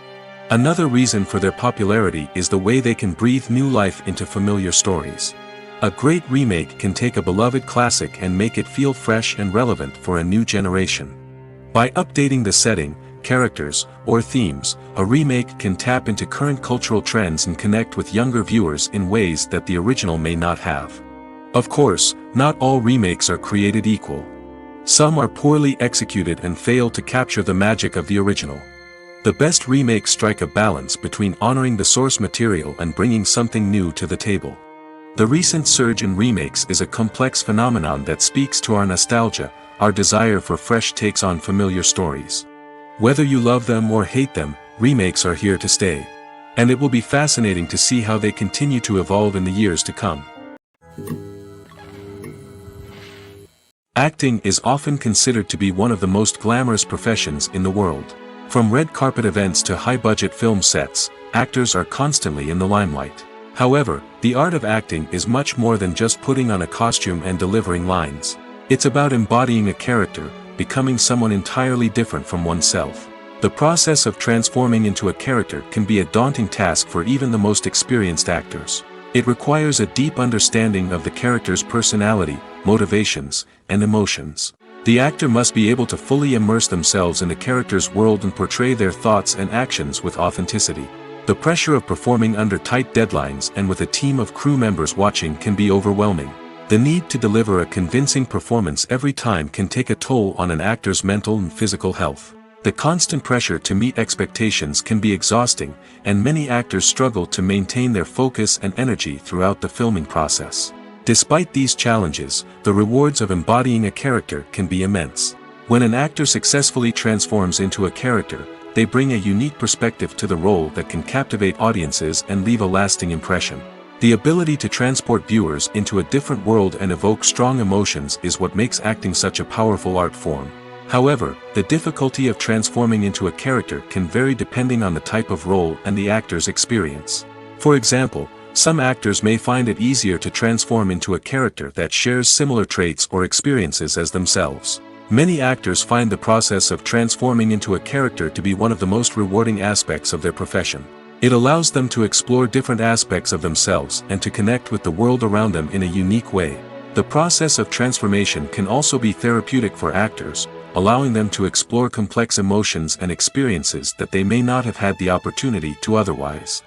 Another reason for their popularity is the way they can breathe new life into familiar stories. A great remake can take a beloved classic and make it feel fresh and relevant for a new generation. By updating the setting, characters, or themes, a remake can tap into current cultural trends and connect with younger viewers in ways that the original may not have. Of course, not all remakes are created equal. Some are poorly executed and fail to capture the magic of the original. The best remakes strike a balance between honoring the source material and bringing something new to the table. The recent surge in remakes is a complex phenomenon that speaks to our nostalgia, our desire for fresh takes on familiar stories. Whether you love them or hate them, remakes are here to stay. And it will be fascinating to see how they continue to evolve in the years to come. Acting is often considered to be one of the most glamorous professions in the world. From red carpet events to high-budget film sets, actors are constantly in the limelight. However, the art of acting is much more than just putting on a costume and delivering lines. It's about embodying a character, becoming someone entirely different from oneself. The process of transforming into a character can be a daunting task for even the most experienced actors. It requires a deep understanding of the character's personality, motivations, and emotions. The actor must be able to fully immerse themselves in the character's world and portray their thoughts and actions with authenticity. The pressure of performing under tight deadlines and with a team of crew members watching can be overwhelming. The need to deliver a convincing performance every time can take a toll on an actor's mental and physical health. The constant pressure to meet expectations can be exhausting, and many actors struggle to maintain their focus and energy throughout the filming process. Despite these challenges, the rewards of embodying a character can be immense. When an actor successfully transforms into a character, they bring a unique perspective to the role that can captivate audiences and leave a lasting impression. The ability to transport viewers into a different world and evoke strong emotions is what makes acting such a powerful art form. However, the difficulty of transforming into a character can vary depending on the type of role and the actor's experience. For example, some actors may find it easier to transform into a character that shares similar traits or experiences as themselves. Many actors find the process of transforming into a character to be one of the most rewarding aspects of their profession. It allows them to explore different aspects of themselves and to connect with the world around them in a unique way. The process of transformation can also be therapeutic for actors, allowing them to explore complex emotions and experiences that they may not have had the opportunity to otherwise.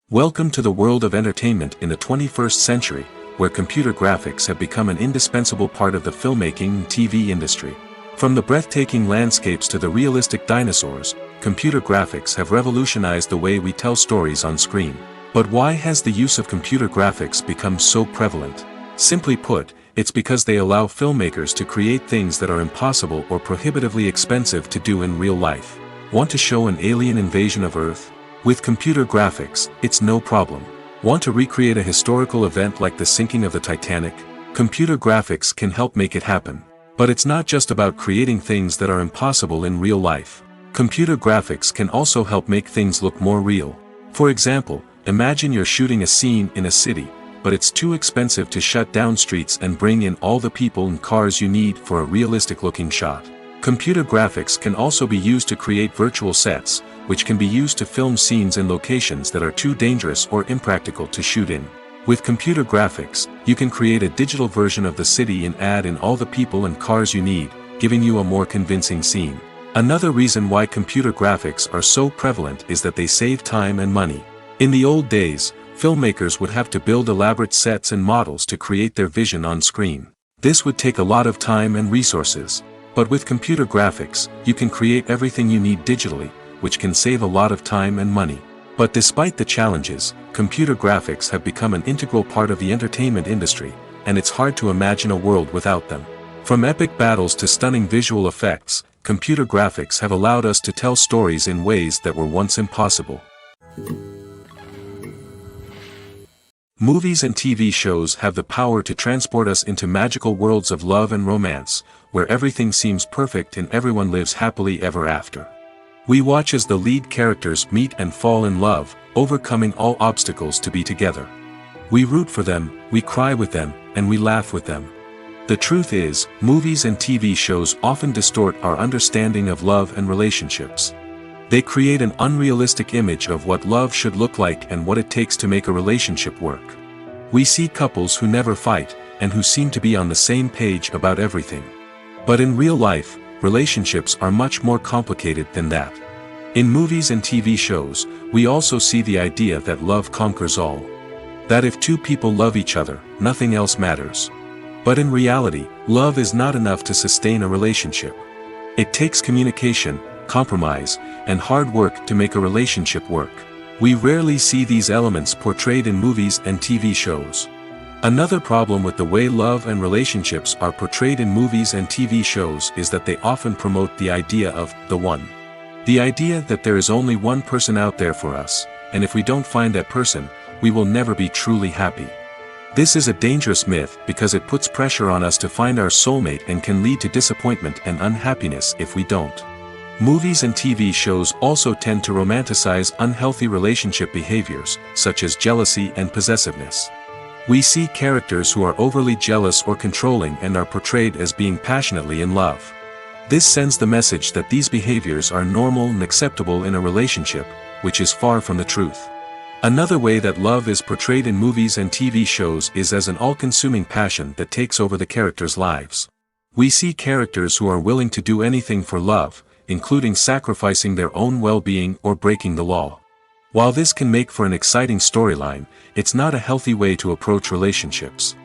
Welcome to the world of entertainment in the 21st century, where computer graphics have become an indispensable part of the filmmaking and TV industry. From the breathtaking landscapes to the realistic dinosaurs, computer graphics have revolutionized the way we tell stories on screen. But why has the use of computer graphics become so prevalent? Simply put, it's because they allow filmmakers to create things that are impossible or prohibitively expensive to do in real life. Want to show an alien invasion of Earth? With computer graphics, it's no problem. Want to recreate a historical event like the sinking of the Titanic? Computer graphics can help make it happen. But it's not just about creating things that are impossible in real life. Computer graphics can also help make things look more real. For example, imagine you're shooting a scene in a city, but it's too expensive to shut down streets and bring in all the people and cars you need for a realistic-looking shot. Computer graphics can also be used to create virtual sets, which can be used to film scenes in locations that are too dangerous or impractical to shoot in. With computer graphics, you can create a digital version of the city and add in all the people and cars you need, giving you a more convincing scene. Another reason why computer graphics are so prevalent is that they save time and money. In the old days, filmmakers would have to build elaborate sets and models to create their vision on screen. This would take a lot of time and resources. But with computer graphics, you can create everything you need digitally, which can save a lot of time and money. But despite the challenges, computer graphics have become an integral part of the entertainment industry, and it's hard to imagine a world without them. From epic battles to stunning visual effects, computer graphics have allowed us to tell stories in ways that were once impossible. Movies and TV shows have the power to transport us into magical worlds of love and romance, where everything seems perfect and everyone lives happily ever after. We watch as the lead characters meet and fall in love, overcoming all obstacles to be together. We root for them, we cry with them, and we laugh with them. The truth is, movies and TV shows often distort our understanding of love and relationships. They create an unrealistic image of what love should look like and what it takes to make a relationship work. We see couples who never fight, and who seem to be on the same page about everything. But in real life, relationships are much more complicated than that. In movies and TV shows, we also see the idea that love conquers all. That if two people love each other, nothing else matters. But in reality, love is not enough to sustain a relationship. It takes communication, compromise, and hard work to make a relationship work. We rarely see these elements portrayed in movies and TV shows. Another problem with the way love and relationships are portrayed in movies and TV shows is that they often promote the idea of the one. The idea that there is only one person out there for us, and if we don't find that person, we will never be truly happy. This is a dangerous myth because it puts pressure on us to find our soulmate and can lead to disappointment and unhappiness if we don't. Movies and TV shows also tend to romanticize unhealthy relationship behaviors, such as jealousy and possessiveness. We see characters who are overly jealous or controlling and are portrayed as being passionately in love. This sends the message that these behaviors are normal and acceptable in a relationship, which is far from the truth. Another way that love is portrayed in movies and TV shows is as an all-consuming passion that takes over the characters' lives. We see characters who are willing to do anything for love, including sacrificing their own well-being or breaking the law. While this can make for an exciting storyline, it's not a healthy way to approach relationships.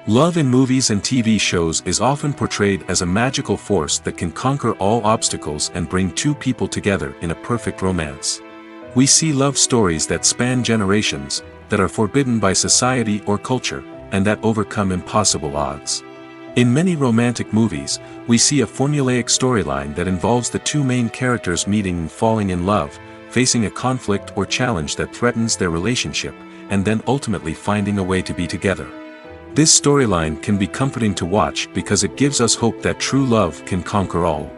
Love in movies and TV shows is often portrayed as a magical force that can conquer all obstacles and bring two people together in a perfect romance. We see love stories that span generations, that are forbidden by society or culture, and that overcome impossible odds. In many romantic movies, we see a formulaic storyline that involves the two main characters meeting and falling in love, facing a conflict or challenge that threatens their relationship, and then ultimately finding a way to be together. This storyline can be comforting to watch because it gives us hope that true love can conquer all.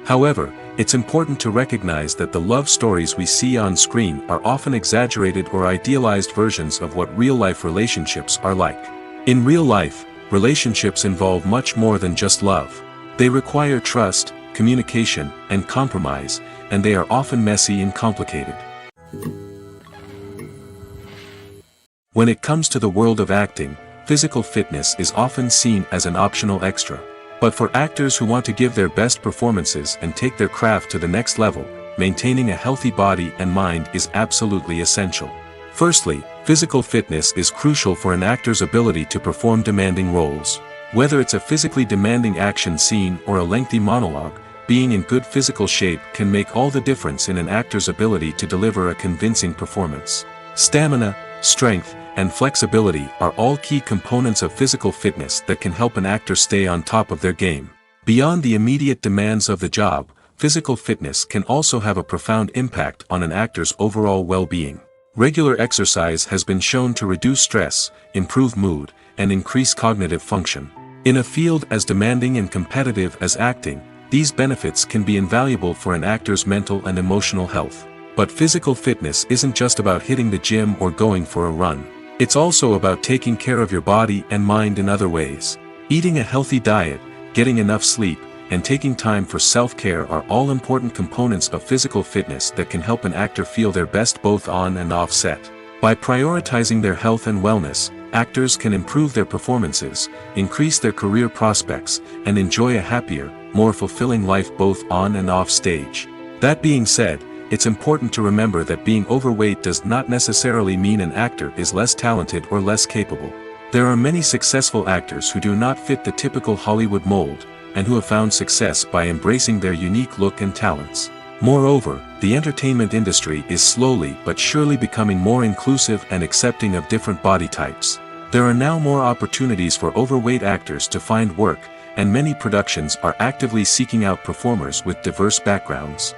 However, it's important to recognize that the love stories we see on screen are often exaggerated or idealized versions of what real-life relationships are like. In real life, relationships involve much more than just love. They require trust, communication, and compromise, and they are often messy and complicated. When it comes to the world of acting, physical fitness is often seen as an optional extra. But for actors who want to give their best performances and take their craft to the next level, maintaining a healthy body and mind is absolutely essential. Firstly, physical fitness is crucial for an actor's ability to perform demanding roles. Whether it's a physically demanding action scene or a lengthy monologue, being in good physical shape can make all the difference in an actor's ability to deliver a convincing performance. Stamina, strength, and flexibility are all key components of physical fitness that can help an actor stay on top of their game. Beyond the immediate demands of the job, physical fitness can also have a profound impact on an actor's overall well-being. Regular exercise has been shown to reduce stress, improve mood, and increase cognitive function. In a field as demanding and competitive as acting, these benefits can be invaluable for an actor's mental and emotional health. But physical fitness isn't just about hitting the gym or going for a run. It's also about taking care of your body and mind in other ways. Eating a healthy diet, getting enough sleep, and taking time for self-care are all important components of physical fitness that can help an actor feel their best both on and off set. By prioritizing their health and wellness, actors can improve their performances, increase their career prospects, and enjoy a happier, more fulfilling life both on and off stage. That being said, it's important to remember that being overweight does not necessarily mean an actor is less talented or less capable. There are many successful actors who do not fit the typical Hollywood mold, and who have found success by embracing their unique look and talents. Moreover, the entertainment industry is slowly but surely becoming more inclusive and accepting of different body types. There are now more opportunities for overweight actors to find work, and many productions are actively seeking out performers with diverse backgrounds.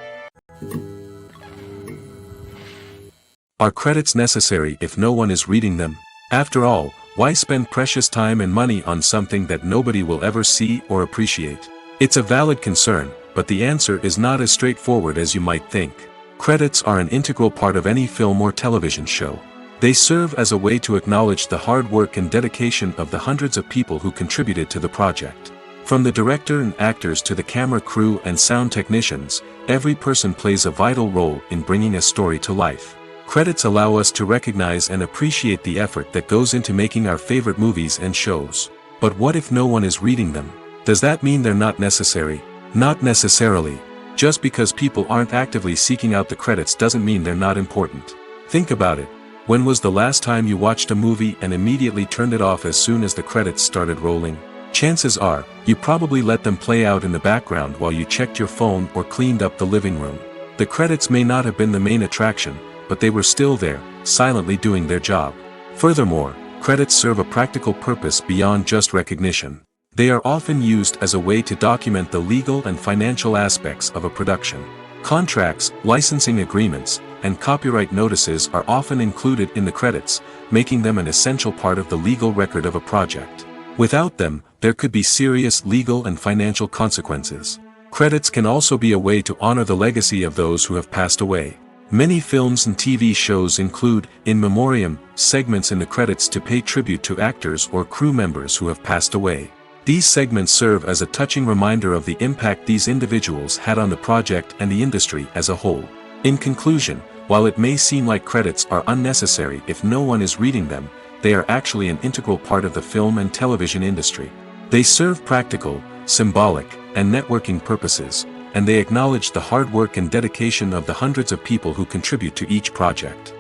Are credits necessary if no one is reading them? After all, why spend precious time and money on something that nobody will ever see or appreciate? It's a valid concern, but the answer is not as straightforward as you might think. Credits are an integral part of any film or television show. They serve as a way to acknowledge the hard work and dedication of the hundreds of people who contributed to the project. From the director and actors to the camera crew and sound technicians, every person plays a vital role in bringing a story to life. Credits allow us to recognize and appreciate the effort that goes into making our favorite movies and shows. But what if no one is reading them? Does that mean they're not necessary? Not necessarily. Just because people aren't actively seeking out the credits doesn't mean they're not important. Think about it. When was the last time you watched a movie and immediately turned it off as soon as the credits started rolling? Chances are, you probably let them play out in the background while you checked your phone or cleaned up the living room. The credits may not have been the main attraction, but they were still there, silently doing their job. Furthermore, credits serve a practical purpose beyond just recognition. They are often used as a way to document the legal and financial aspects of a production. Contracts, licensing agreements, and copyright notices are often included in the credits, making them an essential part of the legal record of a project. Without them, there could be serious legal and financial consequences. Credits can also be a way to honor the legacy of those who have passed away. Many films and TV shows include, in memoriam, segments in the credits to pay tribute to actors or crew members who have passed away. These segments serve as a touching reminder of the impact these individuals had on the project and the industry as a whole. In conclusion, while it may seem like credits are unnecessary if no one is reading them, they are actually an integral part of the film and television industry. They serve practical, symbolic, and networking purposes, and they acknowledge the hard work and dedication of the hundreds of people who contribute to each project.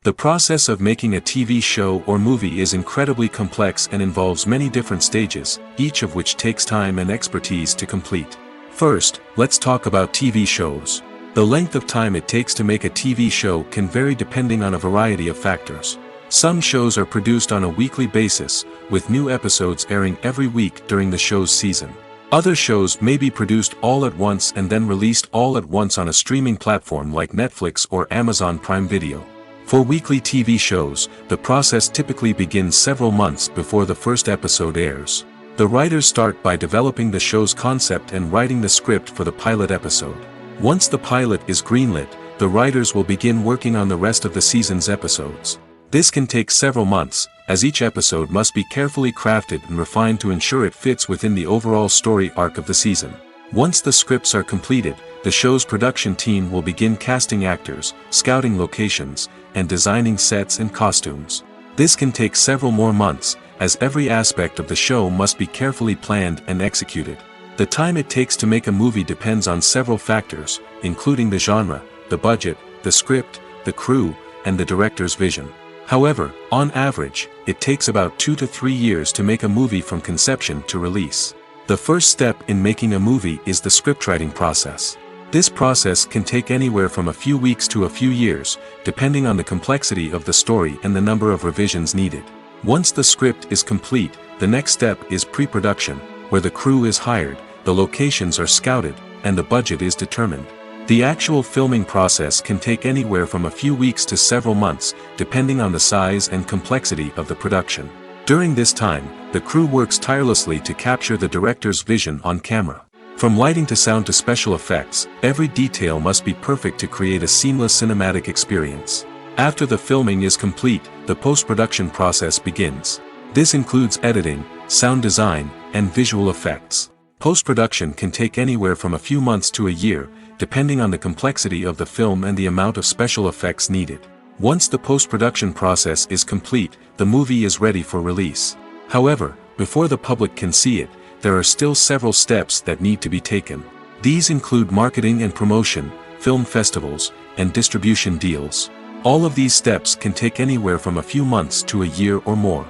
The process of making a TV show or movie is incredibly complex and involves many different stages, each of which takes time and expertise to complete. First, let's talk about TV shows. The length of time it takes to make a TV show can vary depending on a variety of factors. Some shows are produced on a weekly basis, with new episodes airing every week during the show's season. Other shows may be produced all at once and then released all at once on a streaming platform like Netflix or Amazon Prime Video. For weekly TV shows, the process typically begins several months before the first episode airs. The writers start by developing the show's concept and writing the script for the pilot episode. Once the pilot is greenlit, the writers will begin working on the rest of the season's episodes. This can take several months, as each episode must be carefully crafted and refined to ensure it fits within the overall story arc of the season. Once the scripts are completed, the show's production team will begin casting actors, scouting locations, and designing sets and costumes. This can take several more months, as every aspect of the show must be carefully planned and executed. The time it takes to make a movie depends on several factors, including the genre, the budget, the script, the crew, and the director's vision. However, on average, it takes about 2 to 3 years to make a movie from conception to release. The first step in making a movie is the scriptwriting process. This process can take anywhere from a few weeks to a few years, depending on the complexity of the story and the number of revisions needed. Once the script is complete, the next step is pre-production, where the crew is hired, the locations are scouted, and the budget is determined. The actual filming process can take anywhere from a few weeks to several months, depending on the size and complexity of the production. During this time, the crew works tirelessly to capture the director's vision on camera. From lighting to sound to special effects, every detail must be perfect to create a seamless cinematic experience. After the filming is complete, the post-production process begins. This includes editing, sound design, and visual effects. Post-production can take anywhere from a few months to a year, depending on the complexity of the film and the amount of special effects needed. Once the post-production process is complete, the movie is ready for release. However, before the public can see it, there are still several steps that need to be taken. These include marketing and promotion, film festivals, and distribution deals. All of these steps can take anywhere from a few months to a year or more.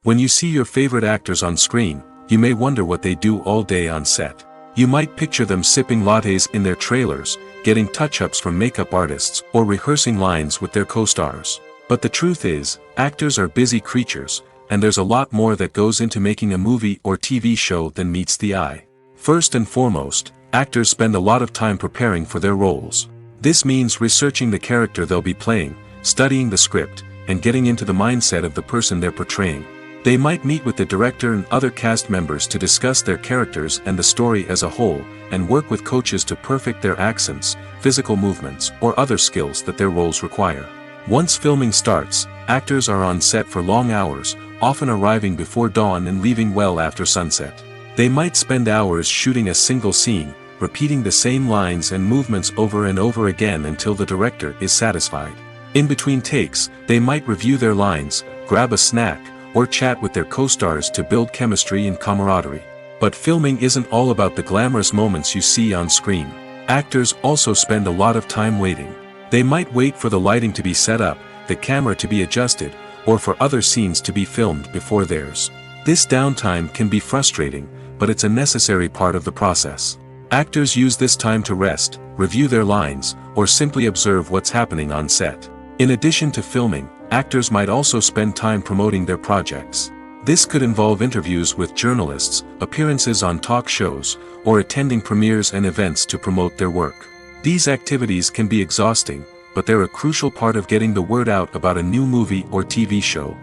When you see your favorite actors on screen, you may wonder what they do all day on set. You might picture them sipping lattes in their trailers, getting touch-ups from makeup artists, or rehearsing lines with their co-stars. But the truth is, actors are busy creatures, and there's a lot more that goes into making a movie or TV show than meets the eye. First and foremost, actors spend a lot of time preparing for their roles. This means researching the character they'll be playing, studying the script, and getting into the mindset of the person they're portraying. They might meet with the director and other cast members to discuss their characters and the story as a whole, and work with coaches to perfect their accents, physical movements, or other skills that their roles require. Once filming starts, actors are on set for long hours, often arriving before dawn and leaving well after sunset. They might spend hours shooting a single scene, repeating the same lines and movements over and over again until the director is satisfied. In between takes, they might review their lines, grab a snack, or chat with their co-stars to build chemistry and camaraderie. But filming isn't all about the glamorous moments you see on screen. Actors also spend a lot of time waiting. They might wait for the lighting to be set up, the camera to be adjusted, or for other scenes to be filmed before theirs. This downtime can be frustrating, but it's a necessary part of the process. Actors use this time to rest, review their lines, or simply observe what's happening on set. In addition to filming, actors might also spend time promoting their projects. This could involve interviews with journalists, appearances on talk shows, or attending premieres and events to promote their work. These activities can be exhausting, but they're a crucial part of getting the word out about a new movie or TV show.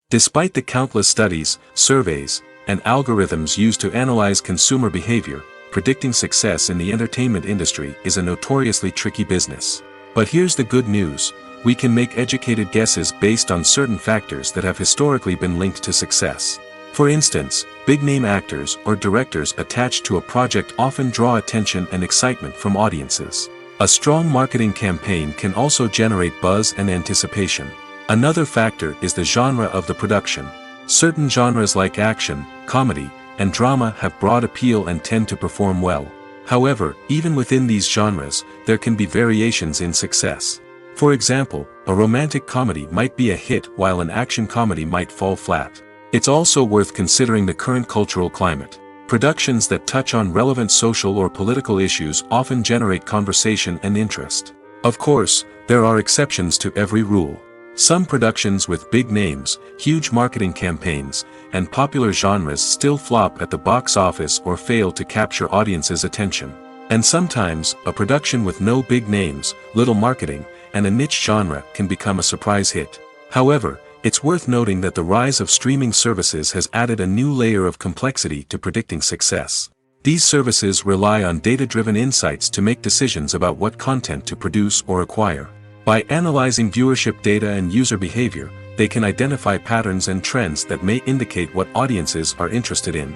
Despite the countless studies, surveys, and algorithms used to analyze consumer behavior, predicting success in the entertainment industry is a notoriously tricky business. But here's the good news: we can make educated guesses based on certain factors that have historically been linked to success. For instance, big-name actors or directors attached to a project often draw attention and excitement from audiences. A strong marketing campaign can also generate buzz and anticipation. Another factor is the genre of the production. Certain genres like action, comedy, and drama have broad appeal and tend to perform well. However, even within these genres, there can be variations in success. For example, a romantic comedy might be a hit while an action comedy might fall flat. It's also worth considering the current cultural climate. Productions that touch on relevant social or political issues often generate conversation and interest. Of course, there are exceptions to every rule. Some productions with big names, huge marketing campaigns, and popular genres still flop at the box office or fail to capture audiences' attention. And sometimes, a production with no big names, little marketing, and a niche genre can become a surprise hit. However, it's worth noting that the rise of streaming services has added a new layer of complexity to predicting success. These services rely on data-driven insights to make decisions about what content to produce or acquire. By analyzing viewership data and user behavior, they can identify patterns and trends that may indicate what audiences are interested in.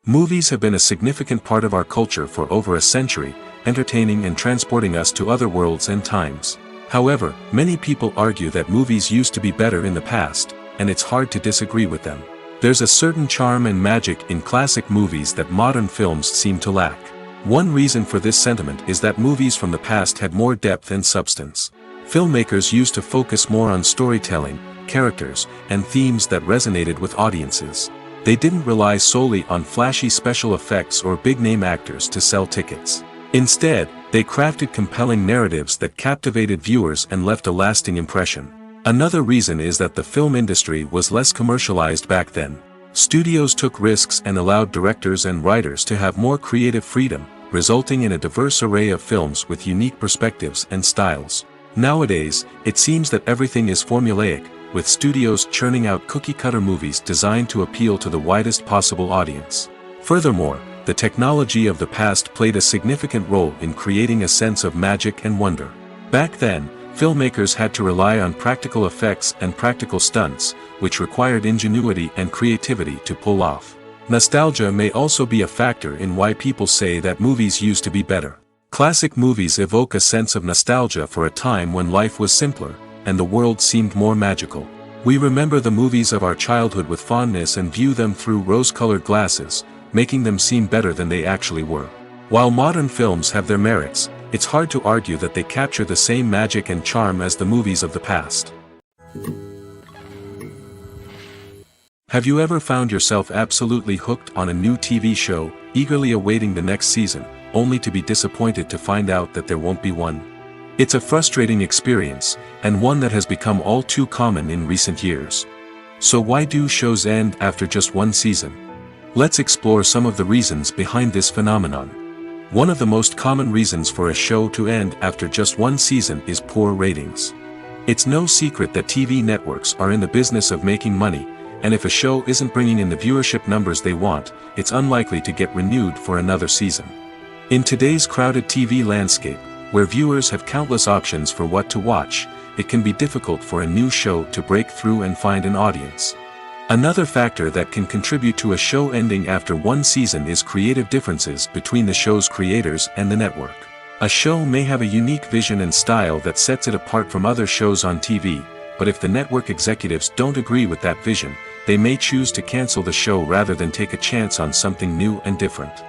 Movies have been a significant part of our culture for over a century, entertaining and transporting us to other worlds and times. However, many people argue that movies used to be better in the past, and it's hard to disagree with them. There's a certain charm and magic in classic movies that modern films seem to lack. One reason for this sentiment is that movies from the past had more depth and substance. Filmmakers used to focus more on storytelling, characters, and themes that resonated with audiences. They didn't rely solely on flashy special effects or big-name actors to sell tickets. Instead, they crafted compelling narratives that captivated viewers and left a lasting impression. Another reason is that the film industry was less commercialized back then. Studios took risks and allowed directors and writers to have more creative freedom, resulting in a diverse array of films with unique perspectives and styles. Nowadays, it seems that everything is formulaic, with studios churning out cookie-cutter movies designed to appeal to the widest possible audience. Furthermore, the technology of the past played a significant role in creating a sense of magic and wonder. Back then, filmmakers had to rely on practical effects and practical stunts, which required ingenuity and creativity to pull off. Nostalgia may also be a factor in why people say that movies used to be better. Classic movies evoke a sense of nostalgia for a time when life was simpler, and the world seemed more magical. We remember the movies of our childhood with fondness and view them through rose-colored glasses, making them seem better than they actually were. While modern films have their merits, it's hard to argue that they capture the same magic and charm as the movies of the past. Have you ever found yourself absolutely hooked on a new TV show, eagerly awaiting the next season, only to be disappointed to find out that there won't be one? It's a frustrating experience, and one that has become all too common in recent years. So why do shows end after just one season? Let's explore some of the reasons behind this phenomenon. One of the most common reasons for a show to end after just one season is poor ratings. It's no secret that TV networks are in the business of making money, and if a show isn't bringing in the viewership numbers they want, it's unlikely to get renewed for another season. In today's crowded TV landscape, where viewers have countless options for what to watch, it can be difficult for a new show to break through and find an audience. Another factor that can contribute to a show ending after one season is creative differences between the show's creators and the network. A show may have a unique vision and style that sets it apart from other shows on TV, but if the network executives don't agree with that vision, they may choose to cancel the show rather than take a chance on something new and different.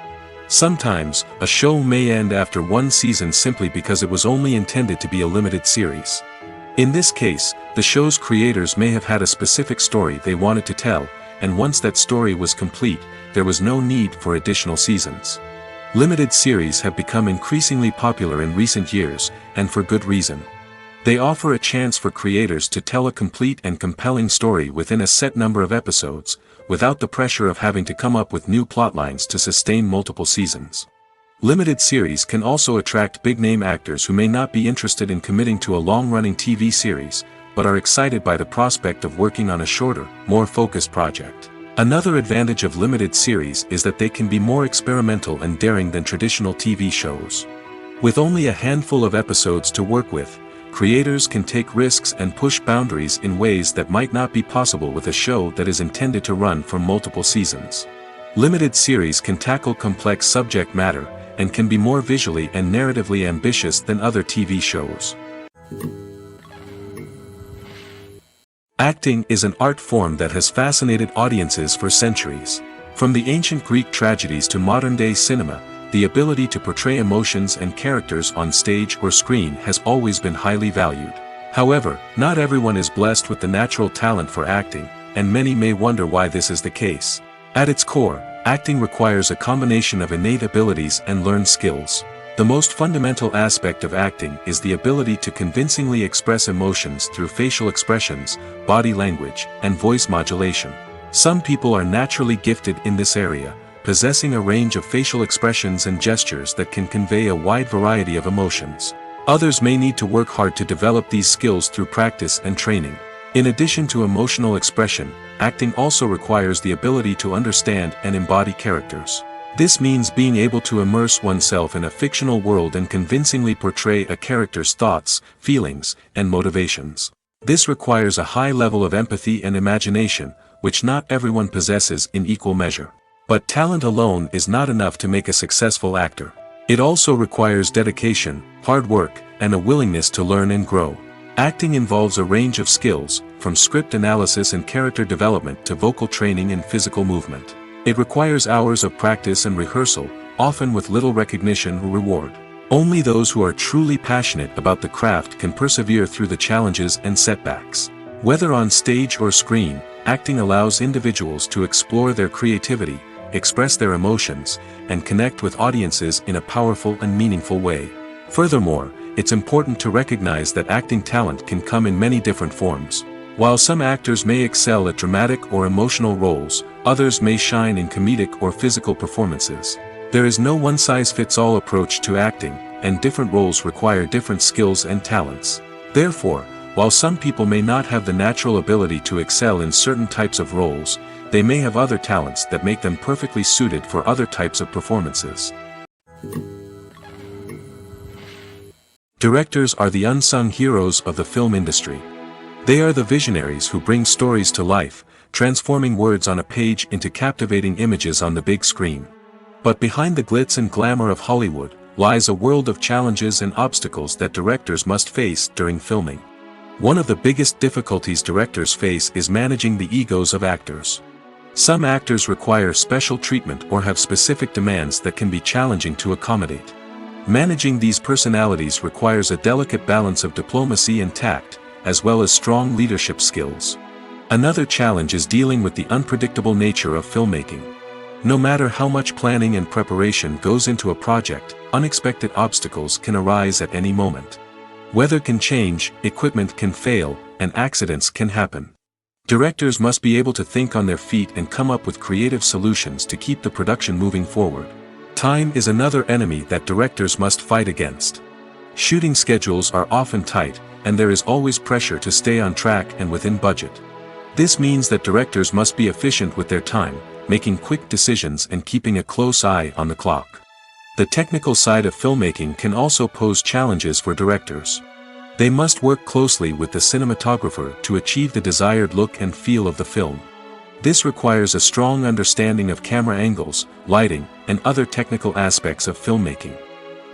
Sometimes, a show may end after one season simply because it was only intended to be a limited series. In this case, the show's creators may have had a specific story they wanted to tell, and once that story was complete, there was no need for additional seasons. Limited series have become increasingly popular in recent years, and for good reason. They offer a chance for creators to tell a complete and compelling story within a set number of episodes, without the pressure of having to come up with new plotlines to sustain multiple seasons. Limited series can also attract big-name actors who may not be interested in committing to a long-running TV series, but are excited by the prospect of working on a shorter, more focused project. Another advantage of limited series is that they can be more experimental and daring than traditional TV shows. With only a handful of episodes to work with, creators can take risks and push boundaries in ways that might not be possible with a show that is intended to run for multiple seasons. Limited series can tackle complex subject matter, and can be more visually and narratively ambitious than other TV shows. Acting is an art form that has fascinated audiences for centuries. From the ancient Greek tragedies to modern-day cinema, the ability to portray emotions and characters on stage or screen has always been highly valued. However, not everyone is blessed with the natural talent for acting, and many may wonder why this is the case. At its core, acting requires a combination of innate abilities and learned skills. The most fundamental aspect of acting is the ability to convincingly express emotions through facial expressions, body language, and voice modulation. Some people are naturally gifted in this area, possessing a range of facial expressions and gestures that can convey a wide variety of emotions. Others may need to work hard to develop these skills through practice and training. In addition to emotional expression, acting also requires the ability to understand and embody characters. This means being able to immerse oneself in a fictional world and convincingly portray a character's thoughts, feelings, and motivations. This requires a high level of empathy and imagination, which not everyone possesses in equal measure. But talent alone is not enough to make a successful actor. It also requires dedication, hard work, and a willingness to learn and grow. Acting involves a range of skills, from script analysis and character development to vocal training and physical movement. It requires hours of practice and rehearsal, often with little recognition or reward. Only those who are truly passionate about the craft can persevere through the challenges and setbacks. Whether on stage or screen, acting allows individuals to explore their creativity, express their emotions, and connect with audiences in a powerful and meaningful way. Furthermore, it's important to recognize that acting talent can come in many different forms. While some actors may excel at dramatic or emotional roles, others may shine in comedic or physical performances. There is no one-size-fits-all approach to acting, and different roles require different skills and talents. Therefore, while some people may not have the natural ability to excel in certain types of roles, they may have other talents that make them perfectly suited for other types of performances. Directors are the unsung heroes of the film industry. They are the visionaries who bring stories to life, transforming words on a page into captivating images on the big screen. But behind the glitz and glamour of Hollywood lies a world of challenges and obstacles that directors must face during filming. One of the biggest difficulties directors face is managing the egos of actors. Some actors require special treatment or have specific demands that can be challenging to accommodate. Managing these personalities requires a delicate balance of diplomacy and tact, as well as strong leadership skills. Another challenge is dealing with the unpredictable nature of filmmaking. No matter how much planning and preparation goes into a project, unexpected obstacles can arise at any moment. Weather can change, equipment can fail, and accidents can happen. Directors must be able to think on their feet and come up with creative solutions to keep the production moving forward. Time is another enemy that directors must fight against. Shooting schedules are often tight, and there is always pressure to stay on track and within budget. This means that directors must be efficient with their time, making quick decisions and keeping a close eye on the clock. The technical side of filmmaking can also pose challenges for directors. They must work closely with the cinematographer to achieve the desired look and feel of the film. This requires a strong understanding of camera angles, lighting, and other technical aspects of filmmaking.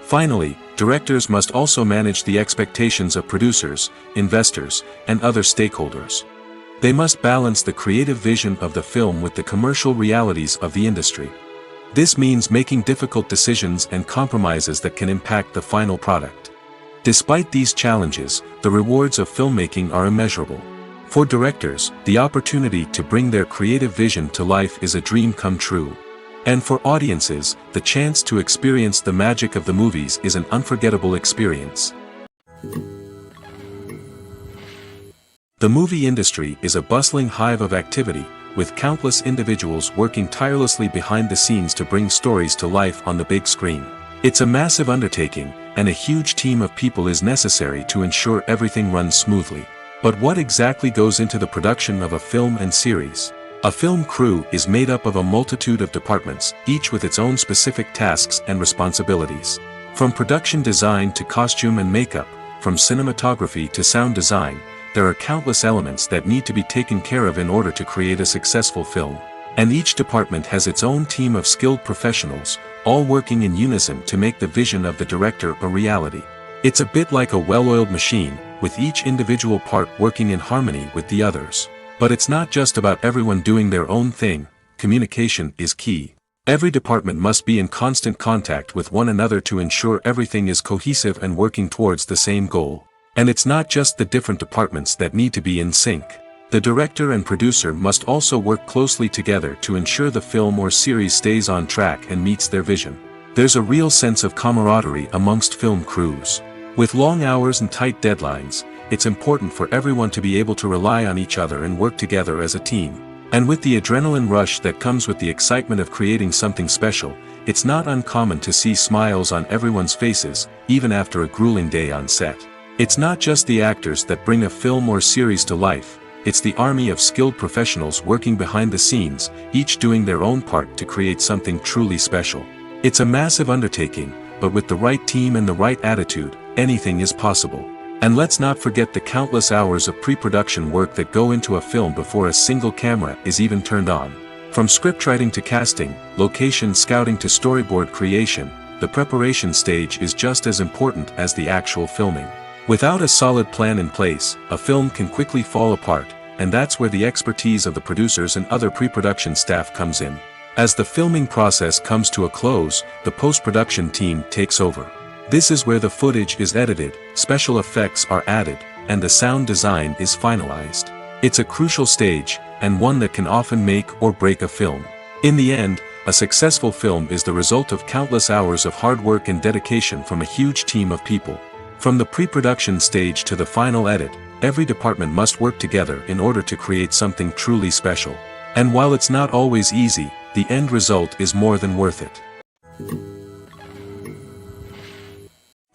Finally, directors must also manage the expectations of producers, investors, and other stakeholders. They must balance the creative vision of the film with the commercial realities of the industry. This means making difficult decisions and compromises that can impact the final product. Despite these challenges, the rewards of filmmaking are immeasurable. For directors, the opportunity to bring their creative vision to life is a dream come true. And for audiences, the chance to experience the magic of the movies is an unforgettable experience. The movie industry is a bustling hive of activity, with countless individuals working tirelessly behind the scenes to bring stories to life on the big screen. It's a massive undertaking, and a huge team of people is necessary to ensure everything runs smoothly. But what exactly goes into the production of a film and series? A film crew is made up of a multitude of departments, each with its own specific tasks and responsibilities. From production design to costume and makeup, from cinematography to sound design, there are countless elements that need to be taken care of in order to create a successful film. And each department has its own team of skilled professionals, all working in unison to make the vision of the director a reality. It's a bit like a well-oiled machine, with each individual part working in harmony with the others. But it's not just about everyone doing their own thing. Communication is key. Every department must be in constant contact with one another to ensure everything is cohesive and working towards the same goal. And it's not just the different departments that need to be in sync. The director and producer must also work closely together to ensure the film or series stays on track and meets their vision. There's a real sense of camaraderie amongst film crews. With long hours and tight deadlines, it's important for everyone to be able to rely on each other and work together as a team. And with the adrenaline rush that comes with the excitement of creating something special, it's not uncommon to see smiles on everyone's faces, even after a grueling day on set. It's not just the actors that bring a film or series to life, it's the army of skilled professionals working behind the scenes, each doing their own part to create something truly special. It's a massive undertaking, but with the right team and the right attitude, anything is possible. And let's not forget the countless hours of pre-production work that go into a film before a single camera is even turned on. From scriptwriting to casting, location scouting to storyboard creation, the preparation stage is just as important as the actual filming. Without a solid plan in place, a film can quickly fall apart, and that's where the expertise of the producers and other pre-production staff comes in. As the filming process comes to a close, the post-production team takes over. This is where the footage is edited, special effects are added, and the sound design is finalized. It's a crucial stage, and one that can often make or break a film. In the end, a successful film is the result of countless hours of hard work and dedication from a huge team of people. From the pre-production stage to the final edit, every department must work together in order to create something truly special. And while it's not always easy, the end result is more than worth it.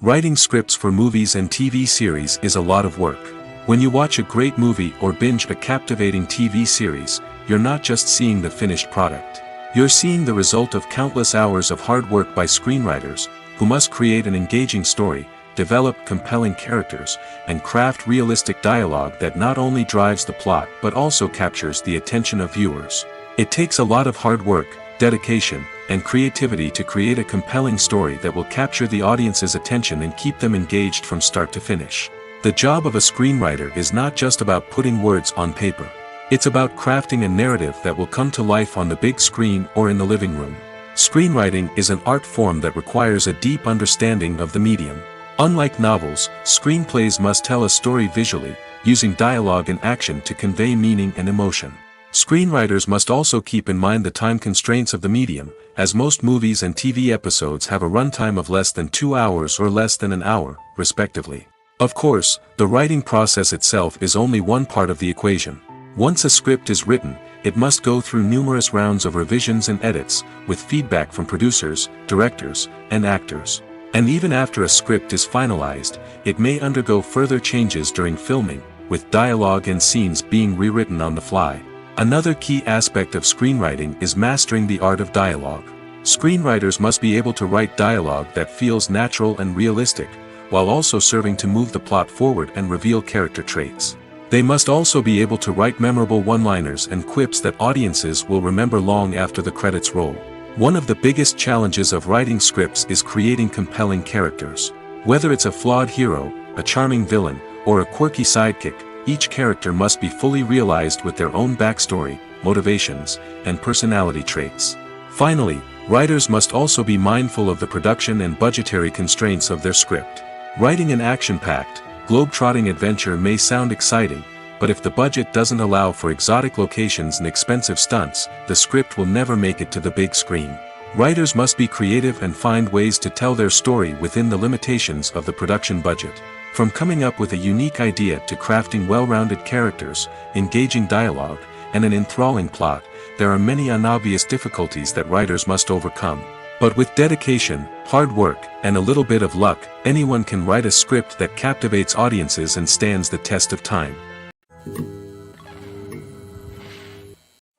Writing scripts for movies and TV series is a lot of work. When you watch a great movie or binge a captivating TV series, you're not just seeing the finished product. You're seeing the result of countless hours of hard work by screenwriters, who must create an engaging story, develop compelling characters, and craft realistic dialogue that not only drives the plot but also captures the attention of viewers. It takes a lot of hard work, dedication, and creativity to create a compelling story that will capture the audience's attention and keep them engaged from start to finish. The job of a screenwriter is not just about putting words on paper. It's about crafting a narrative that will come to life on the big screen or in the living room. Screenwriting is an art form that requires a deep understanding of the medium. Unlike novels, screenplays must tell a story visually, using dialogue and action to convey meaning and emotion. Screenwriters must also keep in mind the time constraints of the medium, as most movies and TV episodes have a runtime of less than 2 hours or less than an hour, respectively. Of course, the writing process itself is only one part of the equation. Once a script is written, it must go through numerous rounds of revisions and edits, with feedback from producers, directors, and actors. And even after a script is finalized, it may undergo further changes during filming, with dialogue and scenes being rewritten on the fly. Another key aspect of screenwriting is mastering the art of dialogue. Screenwriters must be able to write dialogue that feels natural and realistic, while also serving to move the plot forward and reveal character traits. They must also be able to write memorable one-liners and quips that audiences will remember long after the credits roll. One of the biggest challenges of writing scripts is creating compelling characters. Whether it's a flawed hero, a charming villain, or a quirky sidekick, each character must be fully realized with their own backstory, motivations, and personality traits. Finally, writers must also be mindful of the production and budgetary constraints of their script. Writing an action-packed, globe-trotting adventure may sound exciting, but if the budget doesn't allow for exotic locations and expensive stunts, the script will never make it to the big screen. Writers must be creative and find ways to tell their story within the limitations of the production budget. From coming up with a unique idea to crafting well-rounded characters, engaging dialogue, and an enthralling plot, there are many unobvious difficulties that writers must overcome. But with dedication, hard work, and a little bit of luck, anyone can write a script that captivates audiences and stands the test of time.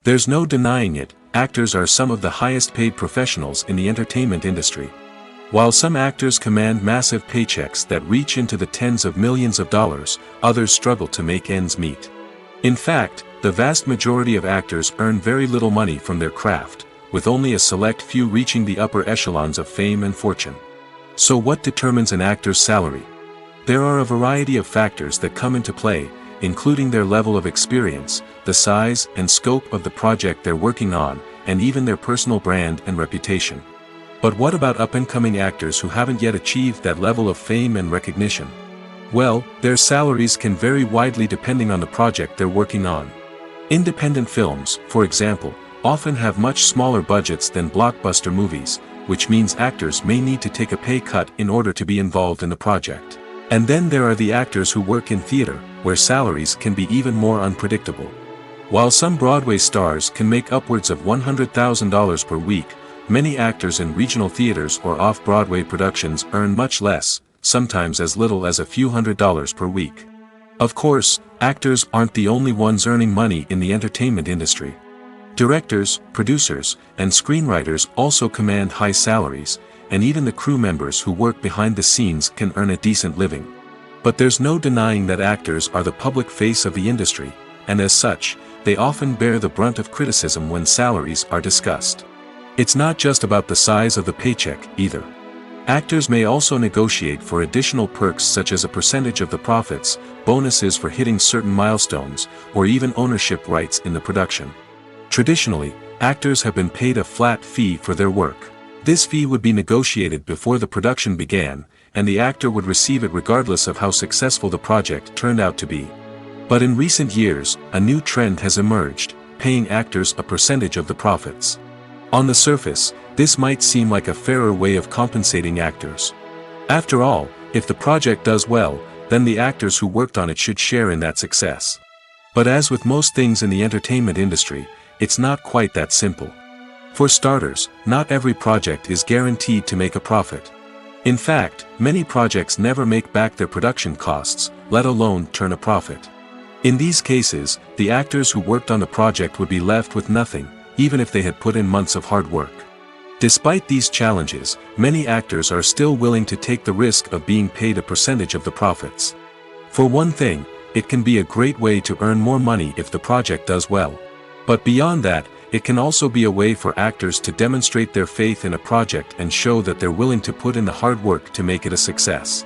There's no denying it, actors are some of the highest paid professionals in the entertainment industry. While some actors command massive paychecks that reach into the tens of millions of dollars, others struggle to make ends meet. In fact, the vast majority of actors earn very little money from their craft, with only a select few reaching the upper echelons of fame and fortune. So what determines an actor's salary? There are a variety of factors that come into play, including their level of experience, the size and scope of the project they're working on, and even their personal brand and reputation. But what about up-and-coming actors who haven't yet achieved that level of fame and recognition? Well, their salaries can vary widely depending on the project they're working on. Independent films, for example, often have much smaller budgets than blockbuster movies, which means actors may need to take a pay cut in order to be involved in the project. And then there are the actors who work in theater, where salaries can be even more unpredictable. While some Broadway stars can make upwards of $100,000 per week, many actors in regional theaters or off-Broadway productions earn much less, sometimes as little as a few $100s per week. Of course, actors aren't the only ones earning money in the entertainment industry. Directors, producers, and screenwriters also command high salaries, and even the crew members who work behind the scenes can earn a decent living. But there's no denying that actors are the public face of the industry, and as such, they often bear the brunt of criticism when salaries are discussed. It's not just about the size of the paycheck, either. Actors may also negotiate for additional perks such as a percentage of the profits, bonuses for hitting certain milestones, or even ownership rights in the production. Traditionally, actors have been paid a flat fee for their work. This fee would be negotiated before the production began, and the actor would receive it regardless of how successful the project turned out to be. But in recent years, a new trend has emerged, paying actors a percentage of the profits. On the surface, this might seem like a fairer way of compensating actors. After all, if the project does well, then the actors who worked on it should share in that success. But as with most things in the entertainment industry, it's not quite that simple. For starters, not every project is guaranteed to make a profit. In fact, many projects never make back their production costs, let alone turn a profit. In these cases, the actors who worked on the project would be left with nothing, even if they had put in months of hard work. Despite these challenges, many actors are still willing to take the risk of being paid a percentage of the profits. For one thing, it can be a great way to earn more money if the project does well. But beyond that, it can also be a way for actors to demonstrate their faith in a project and show that they're willing to put in the hard work to make it a success.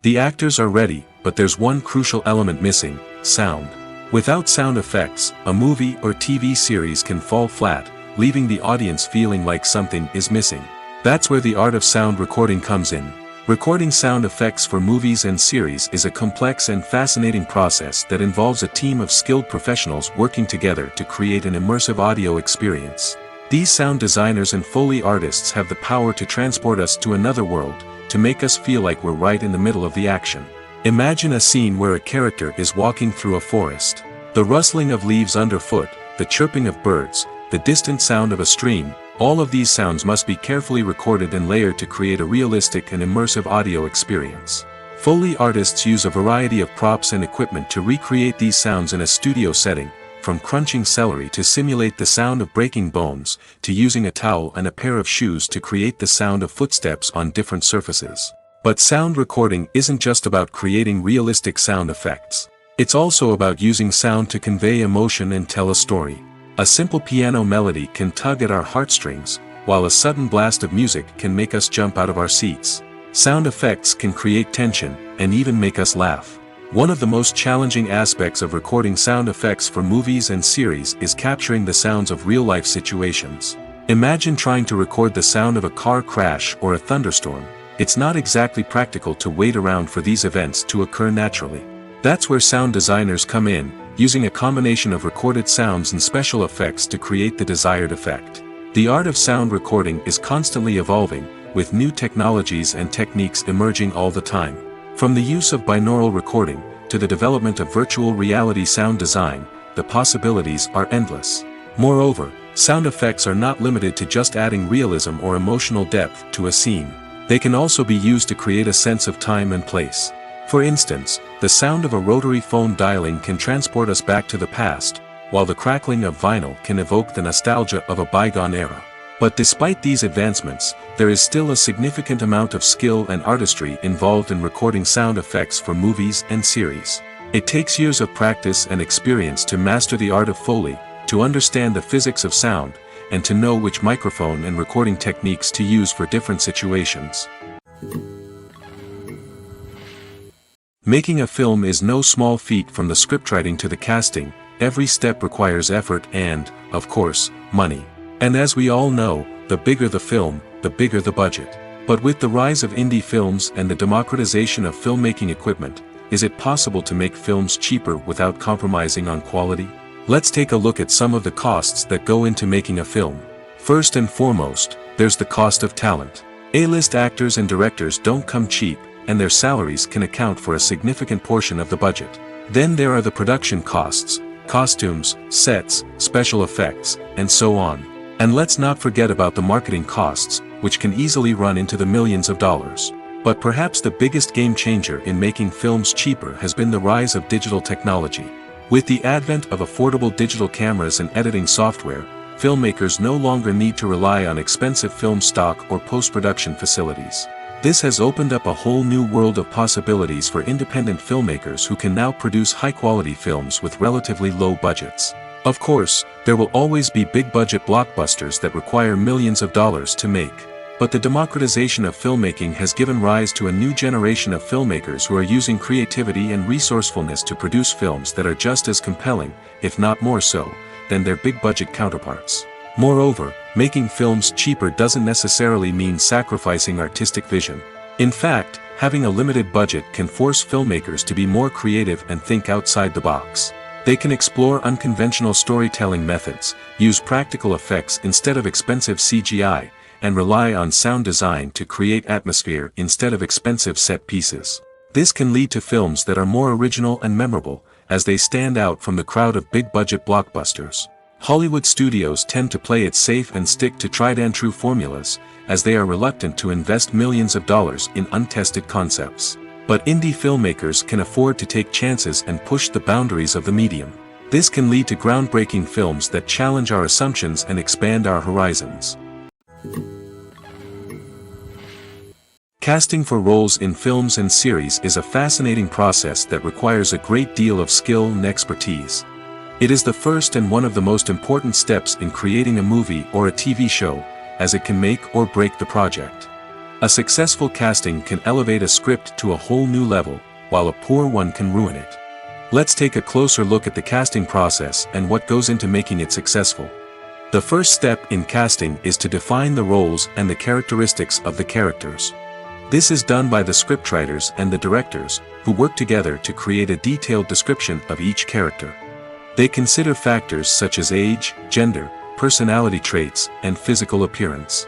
The actors are ready, but there's one crucial element missing: sound. Without sound effects, a movie or TV series can fall flat, leaving the audience feeling like something is missing. That's where the art of sound recording comes in. Recording sound effects for movies and series is a complex and fascinating process that involves a team of skilled professionals working together to create an immersive audio experience. These sound designers and Foley artists have the power to transport us to another world, to make us feel like we're right in the middle of the action. Imagine a scene where a character is walking through a forest. The rustling of leaves underfoot, the chirping of birds, the distant sound of a stream, all of these sounds must be carefully recorded and layered to create a realistic and immersive audio experience. Foley artists use a variety of props and equipment to recreate these sounds in a studio setting, from crunching celery to simulate the sound of breaking bones, to using a towel and a pair of shoes to create the sound of footsteps on different surfaces. But sound recording isn't just about creating realistic sound effects. It's also about using sound to convey emotion and tell a story. A simple piano melody can tug at our heartstrings, while a sudden blast of music can make us jump out of our seats. Sound effects can create tension, and even make us laugh. One of the most challenging aspects of recording sound effects for movies and series is capturing the sounds of real-life situations. Imagine trying to record the sound of a car crash or a thunderstorm. It's not exactly practical to wait around for these events to occur naturally. That's where sound designers come in, using a combination of recorded sounds and special effects to create the desired effect. The art of sound recording is constantly evolving, with new technologies and techniques emerging all the time. From the use of binaural recording, to the development of virtual reality sound design, the possibilities are endless. Moreover, sound effects are not limited to just adding realism or emotional depth to a scene. They can also be used to create a sense of time and place. For instance, the sound of a rotary phone dialing can transport us back to the past, while the crackling of vinyl can evoke the nostalgia of a bygone era. But despite these advancements, there is still a significant amount of skill and artistry involved in recording sound effects for movies and series. It takes years of practice and experience to master the art of Foley, to understand the physics of sound, and to know which microphone and recording techniques to use for different situations. Making a film is no small feat. From the scriptwriting to the casting, every step requires effort and, of course, money. And as we all know, the bigger the film, the bigger the budget. But with the rise of indie films and the democratization of filmmaking equipment, is it possible to make films cheaper without compromising on quality? Let's take a look at some of the costs that go into making a film. First and foremost, there's the cost of talent. A-list actors and directors don't come cheap, and their salaries can account for a significant portion of the budget. Then there are the production costs, costumes, sets, special effects, and so on. And let's not forget about the marketing costs, which can easily run into the millions of dollars. But perhaps the biggest game changer in making films cheaper has been the rise of digital technology. With the advent of affordable digital cameras and editing software, filmmakers no longer need to rely on expensive film stock or post-production facilities. This has opened up a whole new world of possibilities for independent filmmakers who can now produce high-quality films with relatively low budgets. Of course, there will always be big-budget blockbusters that require millions of dollars to make. But the democratization of filmmaking has given rise to a new generation of filmmakers who are using creativity and resourcefulness to produce films that are just as compelling, if not more so, than their big-budget counterparts. Moreover, making films cheaper doesn't necessarily mean sacrificing artistic vision. In fact, having a limited budget can force filmmakers to be more creative and think outside the box. They can explore unconventional storytelling methods, use practical effects instead of expensive CGI, and rely on sound design to create atmosphere instead of expensive set pieces. This can lead to films that are more original and memorable, as they stand out from the crowd of big-budget blockbusters. Hollywood studios tend to play it safe and stick to tried-and-true formulas, as they are reluctant to invest millions of dollars in untested concepts. But indie filmmakers can afford to take chances and push the boundaries of the medium. This can lead to groundbreaking films that challenge our assumptions and expand our horizons. Casting for roles in films and series is a fascinating process that requires a great deal of skill and expertise. It is the first and one of the most important steps in creating a movie or a TV show, as it can make or break the project. A successful casting can elevate a script to a whole new level, while a poor one can ruin it. Let's take a closer look at the casting process and what goes into making it successful. The first step in casting is to define the roles and the characteristics of the characters. This is done by the scriptwriters and the directors, who work together to create a detailed description of each character. They consider factors such as age, gender, personality traits, and physical appearance.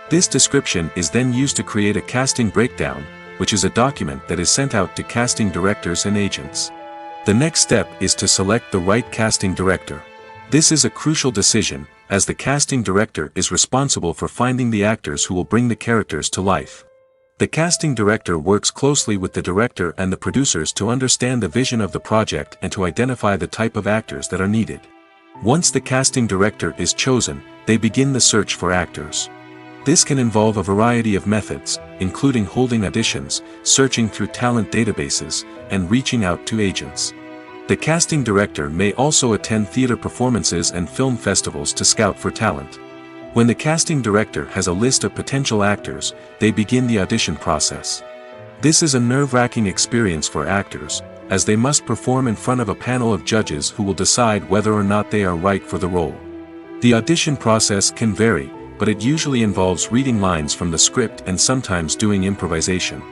This description is then used to create a casting breakdown, which is a document that is sent out to casting directors and agents. The next step is to select the right casting director. This is a crucial decision, as the casting director is responsible for finding the actors who will bring the characters to life. The casting director works closely with the director and the producers to understand the vision of the project and to identify the type of actors that are needed. Once the casting director is chosen, they begin the search for actors. This can involve a variety of methods, including holding auditions, searching through talent databases, and reaching out to agents. The casting director may also attend theater performances and film festivals to scout for talent. When the casting director has a list of potential actors, they begin the audition process. This is a nerve-wracking experience for actors, as they must perform in front of a panel of judges who will decide whether or not they are right for the role. The audition process can vary, but it usually involves reading lines from the script and sometimes doing improvisation.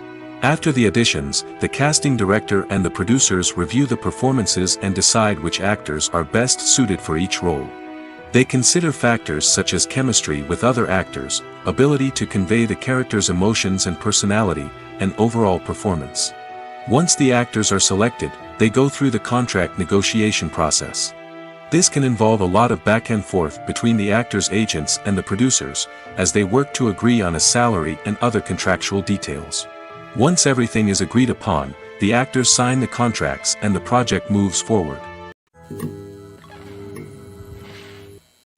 After the auditions, the casting director and the producers review the performances and decide which actors are best suited for each role. They consider factors such as chemistry with other actors, ability to convey the character's emotions and personality, and overall performance. Once the actors are selected, they go through the contract negotiation process. This can involve a lot of back and forth between the actors' agents and the producers, as they work to agree on a salary and other contractual details. Once everything is agreed upon, the actors sign the contracts and the project moves forward.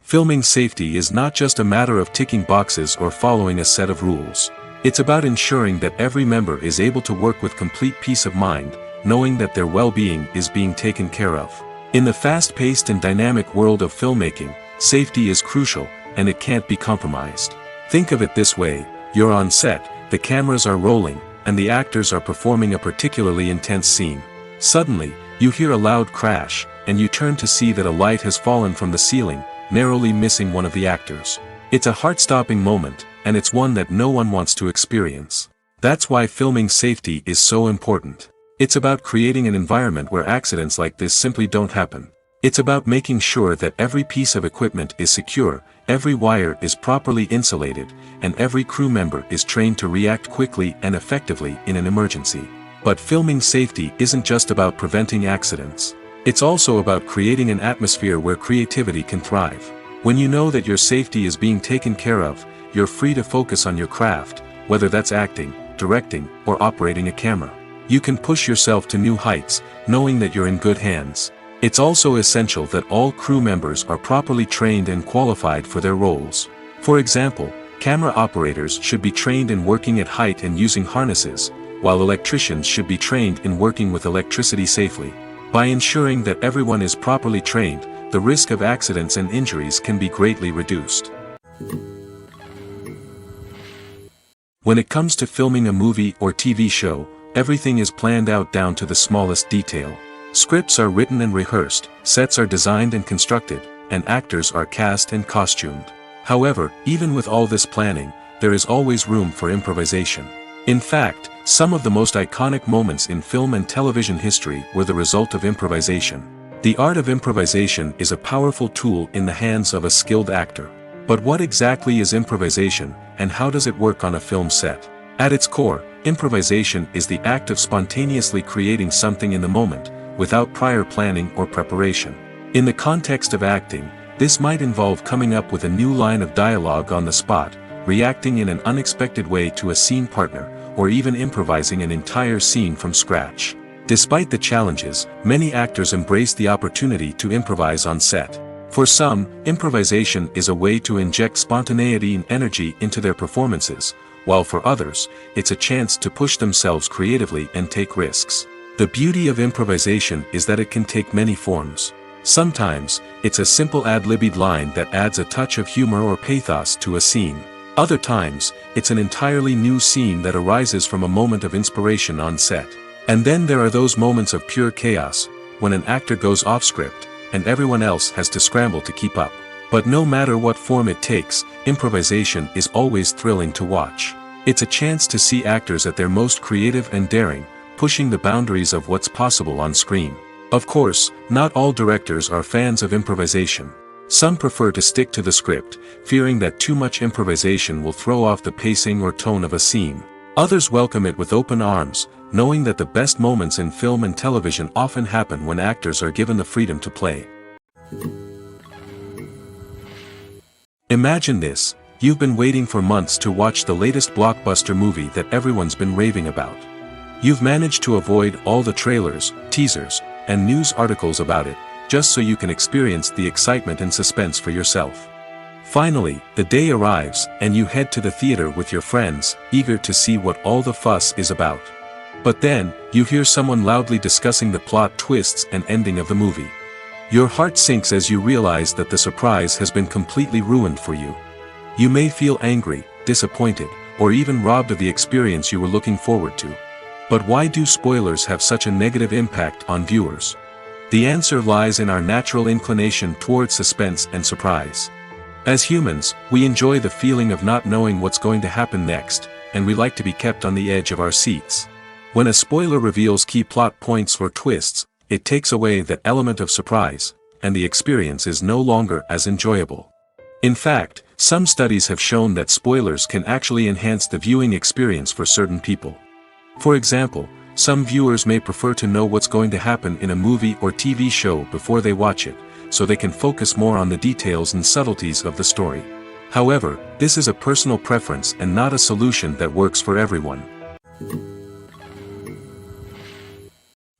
Filming safety is not just a matter of ticking boxes or following a set of rules. It's about ensuring that every member is able to work with complete peace of mind, knowing that their well-being is being taken care of. In the fast-paced and dynamic world of filmmaking, safety is crucial, and it can't be compromised. Think of it this way: you're on set, the cameras are rolling, and the actors are performing a particularly intense scene. Suddenly, you hear a loud crash, and you turn to see that a light has fallen from the ceiling, narrowly missing one of the actors. It's a heart-stopping moment, and it's one that no one wants to experience. That's why filming safety is so important. It's about creating an environment where accidents like this simply don't happen. It's about making sure that every piece of equipment is secure, every wire is properly insulated, and every crew member is trained to react quickly and effectively in an emergency. But filming safety isn't just about preventing accidents. It's also about creating an atmosphere where creativity can thrive. When you know that your safety is being taken care of, you're free to focus on your craft, whether that's acting, directing, or operating a camera. You can push yourself to new heights, knowing that you're in good hands. It's also essential that all crew members are properly trained and qualified for their roles. For example, camera operators should be trained in working at height and using harnesses, while electricians should be trained in working with electricity safely. By ensuring that everyone is properly trained, the risk of accidents and injuries can be greatly reduced. When it comes to filming a movie or TV show, everything is planned out down to the smallest detail. Scripts are written and rehearsed, sets are designed and constructed, and actors are cast and costumed. However, even with all this planning, there is always room for improvisation. In fact, some of the most iconic moments in film and television history were the result of improvisation. The art of improvisation is a powerful tool in the hands of a skilled actor. But what exactly is improvisation, and how does it work on a film set? At its core, improvisation is the act of spontaneously creating something in the moment, without prior planning or preparation. In the context of acting, this might involve coming up with a new line of dialogue on the spot, reacting in an unexpected way to a scene partner, or even improvising an entire scene from scratch. Despite the challenges, many actors embrace the opportunity to improvise on set. For some, improvisation is a way to inject spontaneity and energy into their performances, while for others, it's a chance to push themselves creatively and take risks. The beauty of improvisation is that it can take many forms. Sometimes, it's a simple ad-libbed line that adds a touch of humor or pathos to a scene. Other times, it's an entirely new scene that arises from a moment of inspiration on set. And then there are those moments of pure chaos, when an actor goes off script, and everyone else has to scramble to keep up. But no matter what form it takes, improvisation is always thrilling to watch. It's a chance to see actors at their most creative and daring, pushing the boundaries of what's possible on screen. Of course, not all directors are fans of improvisation. Some prefer to stick to the script, fearing that too much improvisation will throw off the pacing or tone of a scene. Others welcome it with open arms, knowing that the best moments in film and television often happen when actors are given the freedom to play. Imagine this: you've been waiting for months to watch the latest blockbuster movie that everyone's been raving about. You've managed to avoid all the trailers, teasers, and news articles about it, just so you can experience the excitement and suspense for yourself. Finally, the day arrives, and you head to the theater with your friends, eager to see what all the fuss is about. But then, you hear someone loudly discussing the plot twists and ending of the movie. Your heart sinks as you realize that the surprise has been completely ruined for you. You may feel angry, disappointed, or even robbed of the experience you were looking forward to. But why do spoilers have such a negative impact on viewers? The answer lies in our natural inclination toward suspense and surprise. As humans, we enjoy the feeling of not knowing what's going to happen next, and we like to be kept on the edge of our seats. When a spoiler reveals key plot points or twists, it takes away that element of surprise, and the experience is no longer as enjoyable. In fact, some studies have shown that spoilers can actually enhance the viewing experience for certain people. For example, some viewers may prefer to know what's going to happen in a movie or TV show before they watch it, so they can focus more on the details and subtleties of the story. However, this is a personal preference and not a solution that works for everyone.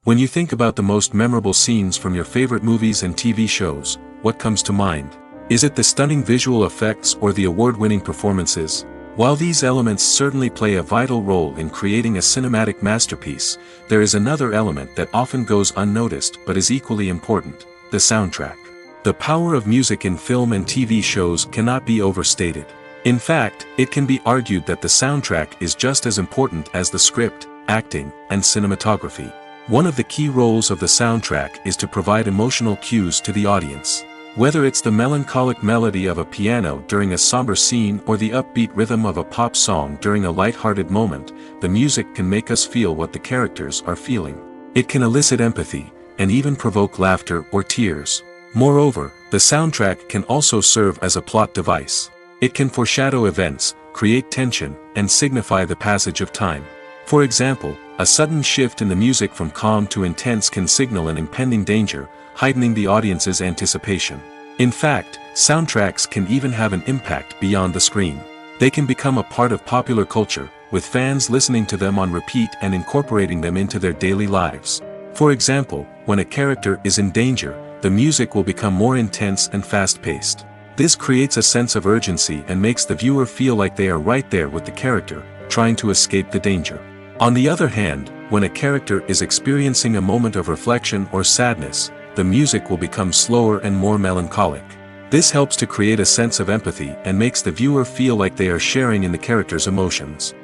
When you think about the most memorable scenes from your favorite movies and TV shows, what comes to mind? Is it the stunning visual effects or the award-winning performances? While these elements certainly play a vital role in creating a cinematic masterpiece, there is another element that often goes unnoticed but is equally important: the soundtrack. The power of music in film and TV shows cannot be overstated. In fact, it can be argued that the soundtrack is just as important as the script, acting, and cinematography. One of the key roles of the soundtrack is to provide emotional cues to the audience. Whether it's the melancholic melody of a piano during a somber scene or the upbeat rhythm of a pop song during a light-hearted moment, the music can make us feel what the characters are feeling. It can elicit empathy, and even provoke laughter or tears. Moreover, the soundtrack can also serve as a plot device. It can foreshadow events, create tension, and signify the passage of time. For example, a sudden shift in the music from calm to intense can signal an impending danger, heightening the audience's anticipation. In fact, soundtracks can even have an impact beyond the screen. They can become a part of popular culture, with fans listening to them on repeat and incorporating them into their daily lives. For example, when a character is in danger, the music will become more intense and fast-paced. This creates a sense of urgency and makes the viewer feel like they are right there with the character, trying to escape the danger. On the other hand, when a character is experiencing a moment of reflection or sadness, the music will become slower and more melancholic. This helps to create a sense of empathy and makes the viewer feel like they are sharing in the character's emotions.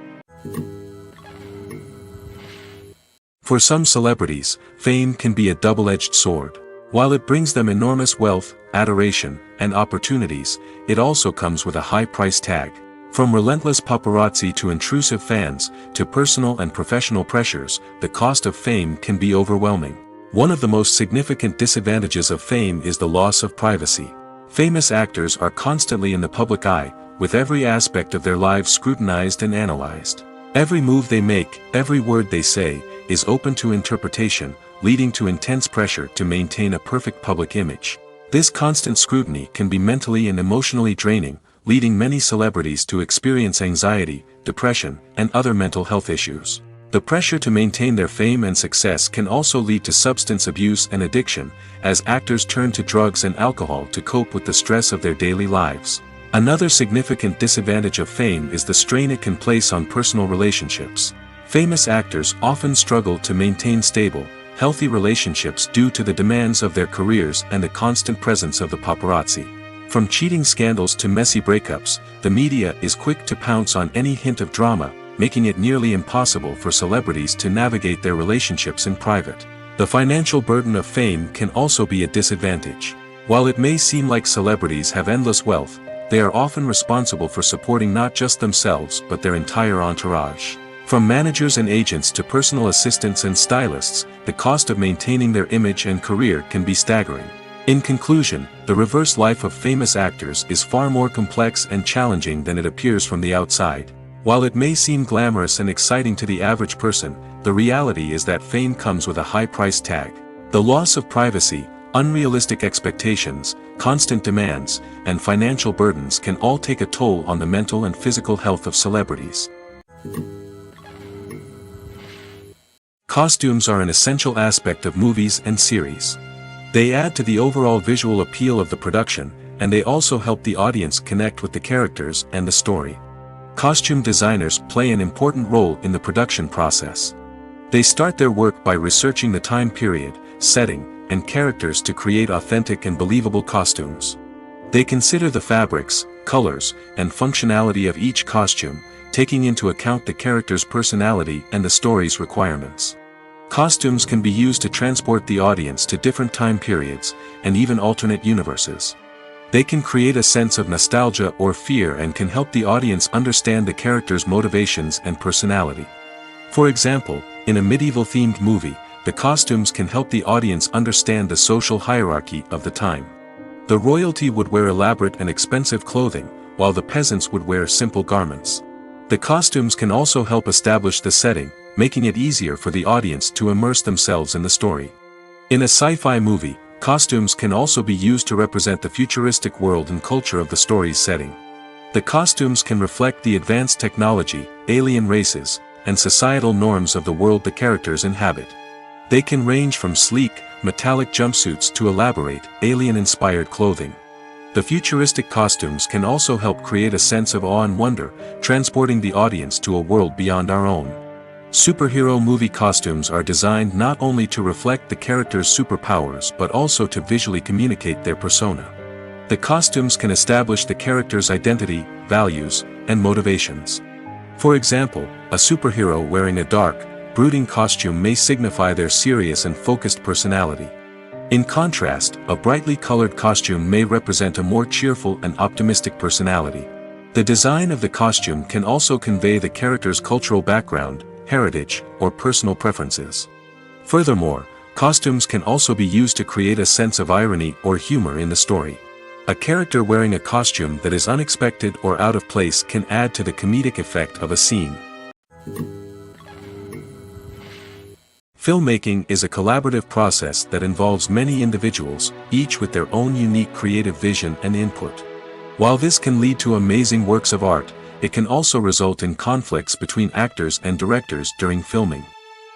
For some celebrities, fame can be a double-edged sword. While it brings them enormous wealth, adoration, and opportunities, it also comes with a high price tag. From relentless paparazzi to intrusive fans, to personal and professional pressures, the cost of fame can be overwhelming. One of the most significant disadvantages of fame is the loss of privacy. Famous actors are constantly in the public eye, with every aspect of their lives scrutinized and analyzed. Every move they make, every word they say, is open to interpretation, leading to intense pressure to maintain a perfect public image. This constant scrutiny can be mentally and emotionally draining, leading many celebrities to experience anxiety, depression, and other mental health issues. The pressure to maintain their fame and success can also lead to substance abuse and addiction, as actors turn to drugs and alcohol to cope with the stress of their daily lives. Another significant disadvantage of fame is the strain it can place on personal relationships. Famous actors often struggle to maintain stable, healthy relationships due to the demands of their careers and the constant presence of the paparazzi. From cheating scandals to messy breakups, the media is quick to pounce on any hint of drama, making it nearly impossible for celebrities to navigate their relationships in private. The financial burden of fame can also be a disadvantage. While it may seem like celebrities have endless wealth, they are often responsible for supporting not just themselves but their entire entourage. From managers and agents to personal assistants and stylists, the cost of maintaining their image and career can be staggering. In conclusion, the reverse life of famous actors is far more complex and challenging than it appears from the outside. While it may seem glamorous and exciting to the average person, the reality is that fame comes with a high price tag. The loss of privacy, unrealistic expectations, constant demands, and financial burdens can all take a toll on the mental and physical health of celebrities. Costumes are an essential aspect of movies and series. They add to the overall visual appeal of the production, and they also help the audience connect with the characters and the story. Costume designers play an important role in the production process. They start their work by researching the time period, setting, and characters to create authentic and believable costumes. They consider the fabrics, colors, and functionality of each costume, taking into account the character's personality and the story's requirements. Costumes can be used to transport the audience to different time periods, and even alternate universes. They can create a sense of nostalgia or fear and can help the audience understand the character's motivations and personality. For example, in a medieval-themed movie, the costumes can help the audience understand the social hierarchy of the time. The royalty would wear elaborate and expensive clothing, while the peasants would wear simple garments. The costumes can also help establish the setting, making it easier for the audience to immerse themselves in the story. In a sci-fi movie, costumes can also be used to represent the futuristic world and culture of the story's setting. The costumes can reflect the advanced technology, alien races, and societal norms of the world the characters inhabit. They can range from sleek, metallic jumpsuits to elaborate, alien-inspired clothing. The futuristic costumes can also help create a sense of awe and wonder, transporting the audience to a world beyond our own. Superhero movie costumes are designed not only to reflect the character's superpowers but also to visually communicate their persona. The costumes can establish the character's identity, values, and motivations. For example, a superhero wearing a dark, brooding costume may signify their serious and focused personality. In contrast, a brightly colored costume may represent a more cheerful and optimistic personality. The design of the costume can also convey the character's cultural background, heritage, or personal preferences. Furthermore, costumes can also be used to create a sense of irony or humor in the story. A character wearing a costume that is unexpected or out of place can add to the comedic effect of a scene. Filmmaking is a collaborative process that involves many individuals, each with their own unique creative vision and input. While this can lead to amazing works of art, it can also result in conflicts between actors and directors during filming.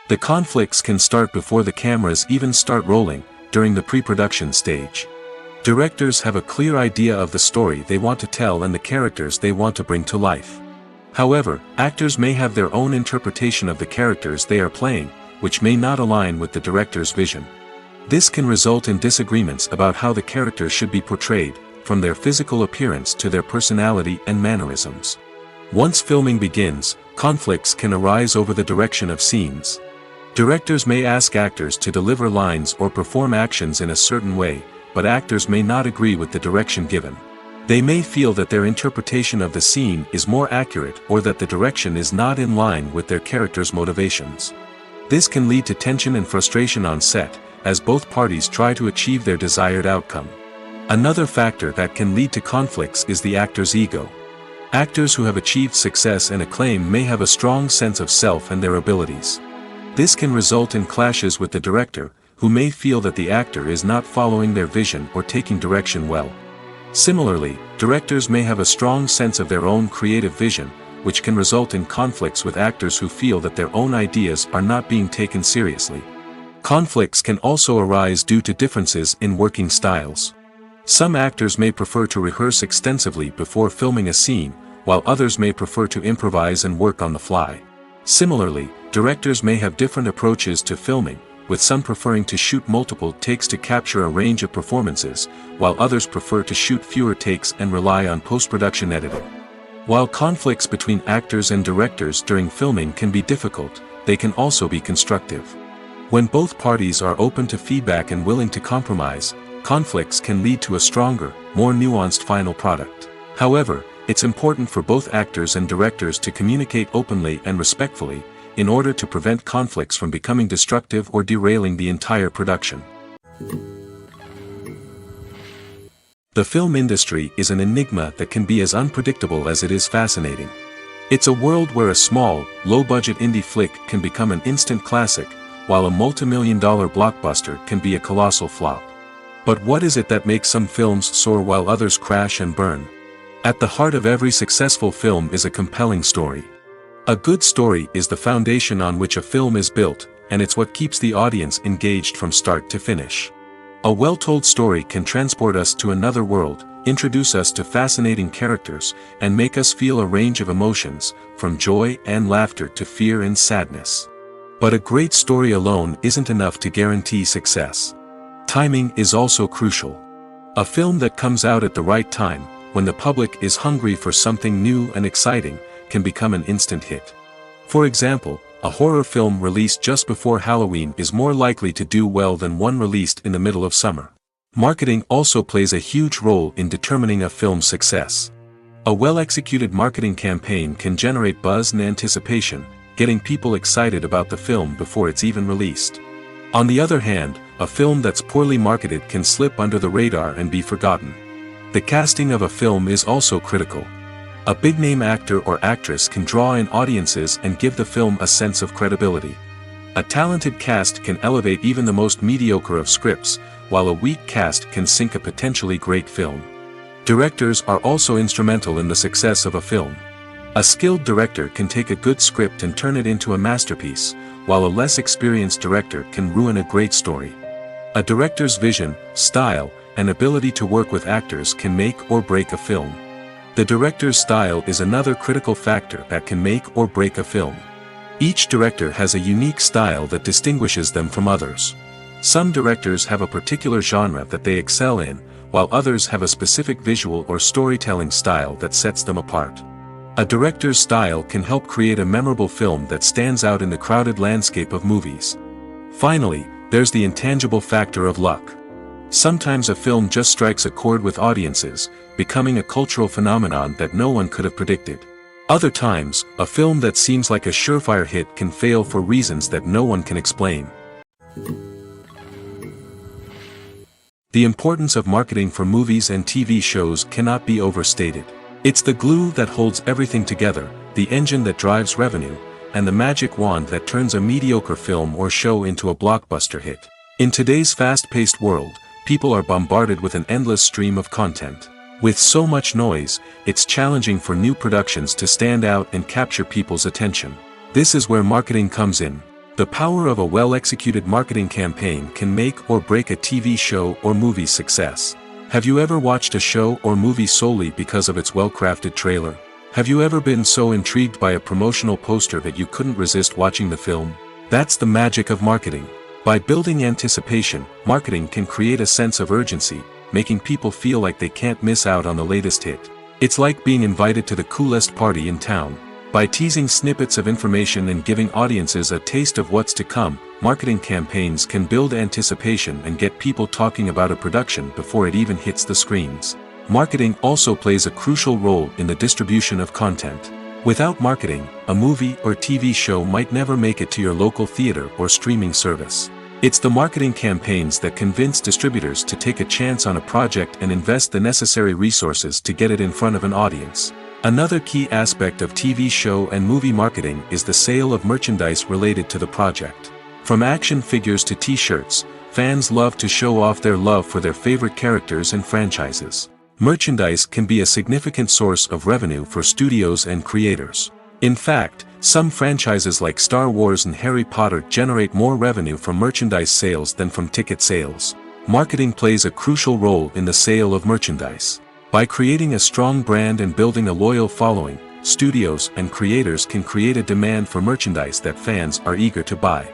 The conflicts can start before the cameras even start rolling, during the pre-production stage. Directors have a clear idea of the story they want to tell and the characters they want to bring to life. However, actors may have their own interpretation of the characters they are playing, which may not align with the director's vision. This can result in disagreements about how the characters should be portrayed, from their physical appearance to their personality and mannerisms. Once filming begins, conflicts can arise over the direction of scenes. Directors may ask actors to deliver lines or perform actions in a certain way, but actors may not agree with the direction given. They may feel that their interpretation of the scene is more accurate or that the direction is not in line with their character's motivations. This can lead to tension and frustration on set, as both parties try to achieve their desired outcome. Another factor that can lead to conflicts is the actor's ego. Actors who have achieved success and acclaim may have a strong sense of self and their abilities. This can result in clashes with the director, who may feel that the actor is not following their vision or taking direction well. Similarly, directors may have a strong sense of their own creative vision, which can result in conflicts with actors who feel that their own ideas are not being taken seriously. Conflicts can also arise due to differences in working styles. Some actors may prefer to rehearse extensively before filming a scene, while others may prefer to improvise and work on the fly. Similarly, directors may have different approaches to filming, with some preferring to shoot multiple takes to capture a range of performances, while others prefer to shoot fewer takes and rely on post-production editing. While conflicts between actors and directors during filming can be difficult, they can also be constructive. When both parties are open to feedback and willing to compromise, conflicts can lead to a stronger, more nuanced final product. However, it's important for both actors and directors to communicate openly and respectfully, in order to prevent conflicts from becoming destructive or derailing the entire production. The film industry is an enigma that can be as unpredictable as it is fascinating. It's a world where a small, low-budget indie flick can become an instant classic, while a multi-million-dollar blockbuster can be a colossal flop. But what is it that makes some films soar while others crash and burn? At the heart of every successful film is a compelling story. A good story is the foundation on which a film is built, and it's what keeps the audience engaged from start to finish. A well-told story can transport us to another world, introduce us to fascinating characters, and make us feel a range of emotions, from joy and laughter to fear and sadness. But a great story alone isn't enough to guarantee success. Timing is also crucial. A film that comes out at the right time, when the public is hungry for something new and exciting, can become an instant hit. For example, a horror film released just before Halloween is more likely to do well than one released in the middle of summer. Marketing also plays a huge role in determining a film's success. A well-executed marketing campaign can generate buzz and anticipation, getting people excited about the film before it's even released. On the other hand, a film that's poorly marketed can slip under the radar and be forgotten. The casting of a film is also critical. A big-name actor or actress can draw in audiences and give the film a sense of credibility. A talented cast can elevate even the most mediocre of scripts, while a weak cast can sink a potentially great film. Directors are also instrumental in the success of a film. A skilled director can take a good script and turn it into a masterpiece, while a less experienced director can ruin a great story. A director's vision, style, and ability to work with actors can make or break a film. The director's style is another critical factor that can make or break a film. Each director has a unique style that distinguishes them from others. Some directors have a particular genre that they excel in, while others have a specific visual or storytelling style that sets them apart. A director's style can help create a memorable film that stands out in the crowded landscape of movies. Finally, there's the intangible factor of luck. Sometimes a film just strikes a chord with audiences, becoming a cultural phenomenon that no one could have predicted. Other times, a film that seems like a surefire hit can fail for reasons that no one can explain. The importance of marketing for movies and TV shows cannot be overstated. It's the glue that holds everything together, the engine that drives revenue, and the magic wand that turns a mediocre film or show into a blockbuster hit. In today's fast-paced world, people are bombarded with an endless stream of content. With so much noise, it's challenging for new productions to stand out and capture people's attention. This is where marketing comes in. The power of a well-executed marketing campaign can make or break a TV show or movie's success. Have you ever watched a show or movie solely because of its well-crafted trailer? Have you ever been so intrigued by a promotional poster that you couldn't resist watching the film? That's the magic of marketing. By building anticipation, marketing can create a sense of urgency, making people feel like they can't miss out on the latest hit. It's like being invited to the coolest party in town. By teasing snippets of information and giving audiences a taste of what's to come, marketing campaigns can build anticipation and get people talking about a production before it even hits the screens. Marketing also plays a crucial role in the distribution of content. Without marketing, a movie or TV show might never make it to your local theater or streaming service. It's the marketing campaigns that convince distributors to take a chance on a project and invest the necessary resources to get it in front of an audience. Another key aspect of TV show and movie marketing is the sale of merchandise related to the project. From action figures to t-shirts, fans love to show off their love for their favorite characters and franchises. Merchandise can be a significant source of revenue for studios and creators. In fact, some franchises like Star Wars and Harry Potter generate more revenue from merchandise sales than from ticket sales. Marketing plays a crucial role in the sale of merchandise. By creating a strong brand and building a loyal following, studios and creators can create a demand for merchandise that fans are eager to buy.